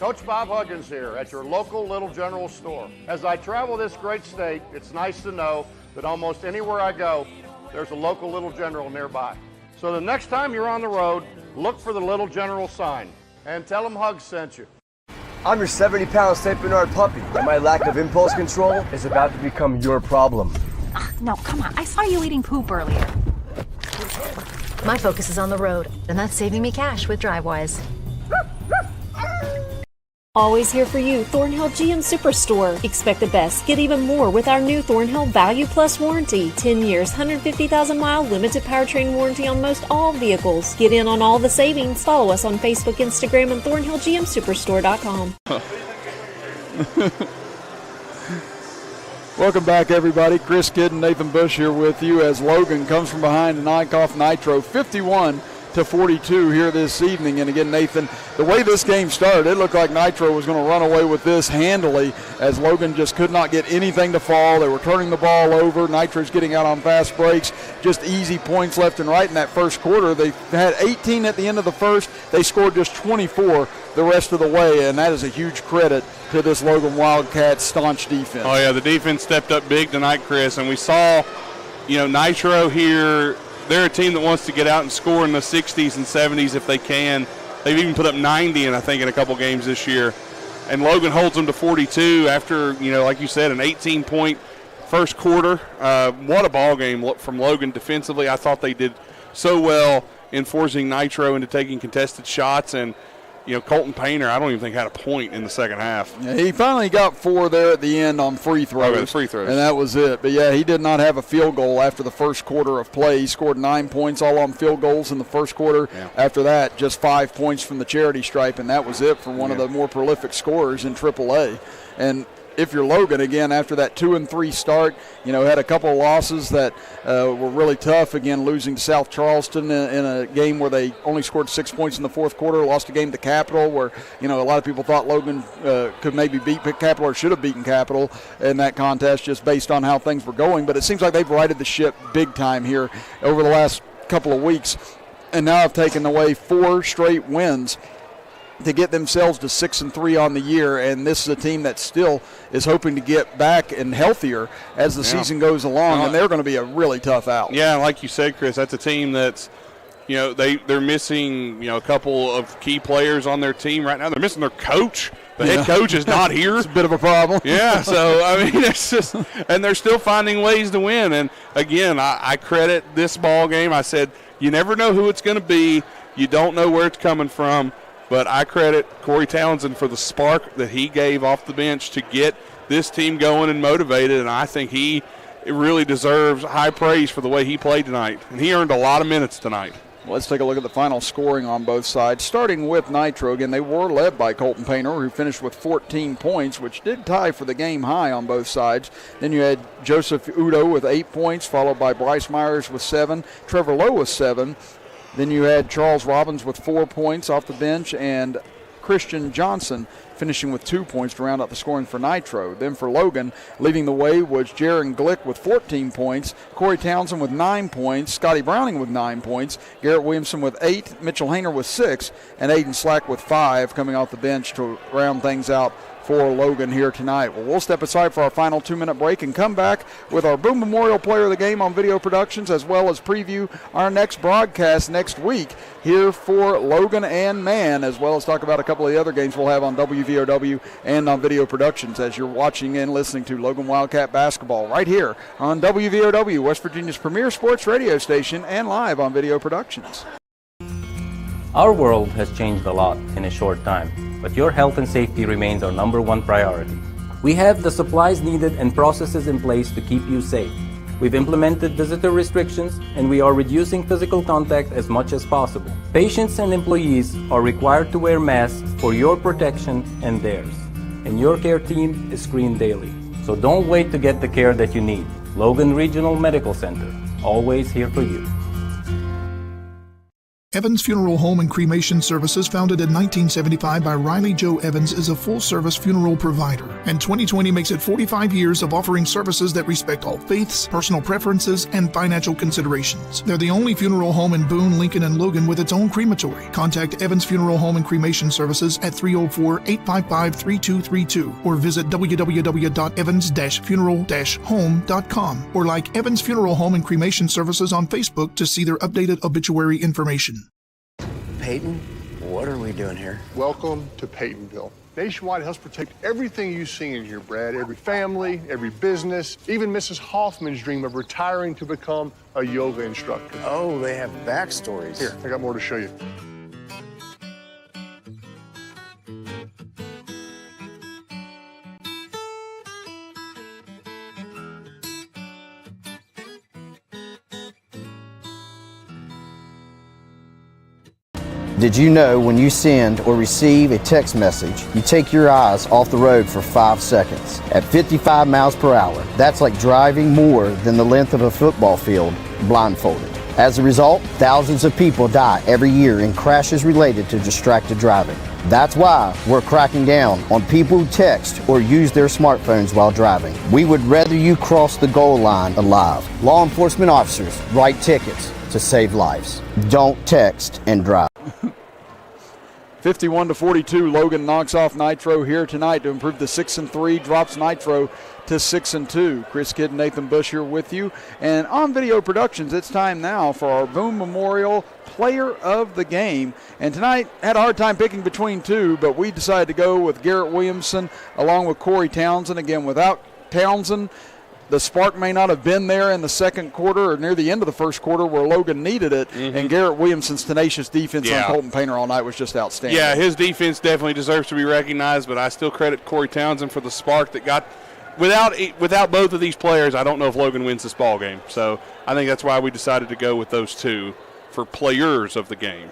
S10: Coach Bob Huggins here at your local Little General store. As I travel this great state, it's nice to know that almost anywhere I go, there's a local Little General nearby. So the next time you're on the road, look for the Little General sign and tell them Hugs sent you.
S11: I'm your 70-pound St. Bernard puppy, and my lack of impulse control is about to become your problem.
S12: No, come on. I saw you eating poop earlier. My focus is on the road, and that's saving me cash with DriveWise.
S1: Always here for you, Thornhill GM Superstore. Expect the best, get even more with our new Thornhill Value Plus warranty. 10 years, 150,000-mile limited powertrain warranty on most all vehicles. Get in on all the savings. Follow us on Facebook, Instagram, and ThornhillGMSuperstore.com.
S3: Welcome back, everybody. Chris Kidd and Nathan Bush here with you as Logan comes from behind to knock off Nitro 51-42 here this evening. And again, Nathan, the way this game started, it looked like Nitro was going to run away with this handily as Logan just could not get anything to fall. They were turning the ball over. Nitro's getting out on fast breaks. Just easy points left and right in that first quarter. They had 18 at the end of the first. They scored just 24 the rest of the way, and that is a huge credit to this Logan Wildcats staunch defense.
S4: Oh, yeah, the defense stepped up big tonight, Chris, and we saw, Nitro here. They're a team that wants to get out and score in the 60s and 70s if they can. They've even put up 90 in a couple games this year. And Logan holds them to 42 after, like you said, an 18-point first quarter. What a ball game from Logan defensively. I thought they did so well in forcing Nitro into taking contested shots. And, Colton Painter, I don't even think had a point in the second half.
S3: Yeah, he finally got 4 there at the end on free throws.
S4: Okay, the free throws.
S3: And that was it. But, yeah, he did not have a field goal after the first quarter of play. He scored 9 points all on field goals in the first quarter. Yeah. After that, just 5 points from the charity stripe, and that was it for one of the more prolific scorers in AAA. And if you're Logan, again, after that 2-3 start, had a couple of losses that were really tough. Again, losing to South Charleston in a game where they only scored 6 points in the fourth quarter. Lost a game to Capital where, a lot of people thought Logan could maybe beat Capital or should have beaten Capital in that contest just based on how things were going. But it seems like they've righted the ship big time here over the last couple of weeks, and now have taken away 4 straight wins to get themselves to 6-3 on the year, and this is a team that still is hoping to get back and healthier as the season goes along, and they're going to be a really tough out.
S4: Yeah, like you said, Chris, that's a team that's, they're missing, a couple of key players on their team right now. They're missing their coach. The head coach is not here.
S3: It's a bit of a problem.
S4: Yeah, so, it's just – and they're still finding ways to win. And, again, I credit this ball game. I said you never know who it's going to be. You don't know where it's coming from. But I credit Corey Townsend for the spark that he gave off the bench to get this team going and motivated, and I think he really deserves high praise for the way he played tonight. And he earned a lot of minutes tonight.
S3: Let's take a look at the final scoring on both sides. Starting with Nitro, again, they were led by Colton Painter, who finished with 14 points, which did tie for the game high on both sides. Then you had Joseph Udo with 8 points, followed by Bryce Myers with 7, Trevor Lowe with 7. Then you had Charles Robbins with 4 points off the bench, and Christian Johnson finishing with 2 points to round out the scoring for Nitro. Then for Logan, leading the way was Jaron Glick with 14 points, Corey Townsend with 9 points, Scotty Browning with 9 points, Garrett Williamson with 8, Mitchell Hayner with 6, and Aiden Slack with 5 coming off the bench to round things out for Logan here tonight. Well, we'll step aside for our final 2-minute break and come back with our Boone Memorial Player of the Game on Video Productions, as well as preview our next broadcast next week here for Logan and Man, as well as talk about a couple of the other games we'll have on WVOW and on Video Productions as you're watching and listening to Logan Wildcat Basketball right here on WVOW, West Virginia's premier sports radio station, and live on Video Productions.
S13: Our world has changed a lot in a short time, but your health and safety remains our #1 priority. We have the supplies needed and processes in place to keep you safe. We've implemented visitor restrictions, and we are reducing physical contact as much as possible. Patients and employees are required to wear masks for your protection and theirs, and your care team is screened daily. So don't wait to get the care that you need. Logan Regional Medical Center, always here for you.
S14: Evans Funeral Home and Cremation Services, founded in 1975 by Riley Joe Evans, is a full-service funeral provider, and 2020 makes it 45 years of offering services that respect all faiths, personal preferences, and financial considerations. They're the only funeral home in Boone, Lincoln, and Logan with its own crematory. Contact Evans Funeral Home and Cremation Services at 304-855-3232 or visit www.evans-funeral-home.com or like Evans Funeral Home and Cremation Services on Facebook to see their updated obituary information.
S6: Peyton, what are we doing here?
S5: Welcome to Peytonville. Nationwide helps protect everything you see in here, Brad. Every family, every business, even Mrs. Hoffman's dream of retiring to become a yoga instructor.
S6: Oh, they have backstories.
S5: Here, I got more to show you.
S15: Did you know when you send or receive a text message, you take your eyes off the road for 5 seconds? At 55 miles per hour, that's like driving more than the length of a football field blindfolded. As a result, thousands of people die every year in crashes related to distracted driving. That's why we're cracking down on people who text or use their smartphones while driving. We would rather you cross the goal line alive. Law enforcement officers write tickets to save lives. Don't text and drive.
S3: 51-42, Logan knocks off Nitro here tonight to improve to 6-3, drops Nitro to 6-2. Chris Kidd and Nathan Bush here with you. And on Video Productions, it's time now for our Boone Memorial Player of the Game. And tonight, had a hard time picking between two, but we decided to go with Garrett Williamson along with Corey Townsend. Again, without Townsend, the spark may not have been there in the second quarter or near the end of the first quarter where Logan needed it, and Garrett Williamson's tenacious defense on Colton Painter all night was just outstanding.
S4: Yeah, his defense definitely deserves to be recognized, but I still credit Corey Townsend for the spark that got. Without both of these players, I don't know if Logan wins this ball game. So I think that's why we decided to go with those two for players of the game.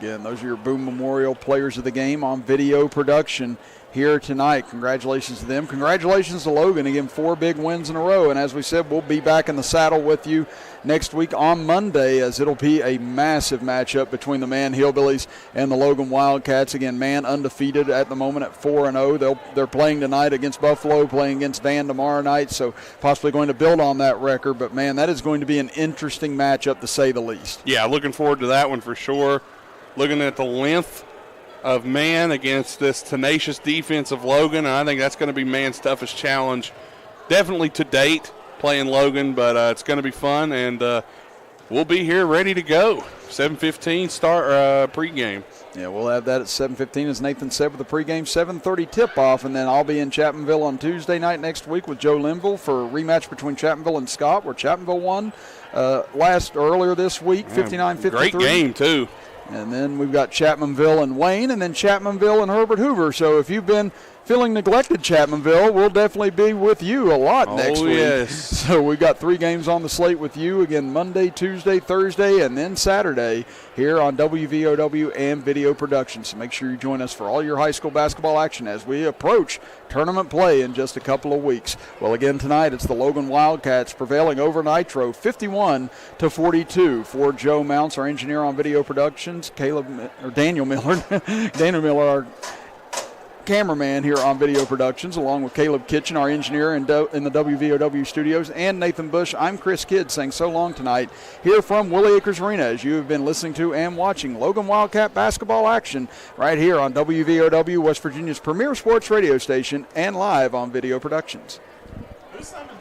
S3: Again, those are your Boone Memorial Players of the Game on Video Production here tonight. Congratulations to them. Congratulations to Logan. Again, 4 big wins in a row. And as we said, we'll be back in the saddle with you next week on Monday, as it'll be a massive matchup between the Man Hillbillies and the Logan Wildcats. Again, Man undefeated at the moment at 4-0. They're playing tonight against Buffalo, playing against Dan tomorrow night, so possibly going to build on that record. But, man, that is going to be an interesting matchup to say the least.
S4: Yeah, looking forward to that one for sure. Looking at the length of Man against this tenacious defense of Logan, and I think that's going to be Man's toughest challenge definitely to date, playing Logan, but it's going to be fun, and we'll be here ready to go. 7:15 start pregame.
S3: Yeah, we'll have that at 7:15, as Nathan said, with the pregame 7:30 tip-off, and then I'll be in Chapmanville on Tuesday night next week with Joe Linville for a rematch between Chapmanville and Scott, where Chapmanville won earlier this week, 59-53.
S4: Great game, too.
S3: And then we've got Chapmanville and Wayne, and then Chapmanville and Herbert Hoover. So if you've been feeling neglected, Chapmanville, we'll definitely be with you a lot next week.
S4: Yes.
S3: So we've got 3 games on the slate with you, again, Monday, Tuesday, Thursday, and then Saturday here on WVOW and Video Production. So make sure you join us for all your high school basketball action as we approach tournament play in just a couple of weeks. Well, again, tonight it's the Logan Wildcats prevailing over Nitro 51-42. For Joe Mounts, our engineer on Video Productions, Daniel Miller, our cameraman here on Video Productions, along with Caleb Kitchen, our engineer in the WVOW studios, and Nathan Bush. I'm Chris Kidd saying so long tonight here from Willie Acres Arena, as you have been listening to and watching Logan Wildcat basketball action right here on WVOW, West Virginia's premier sports radio station, and live on Video Productions.
S7: Who summoned it?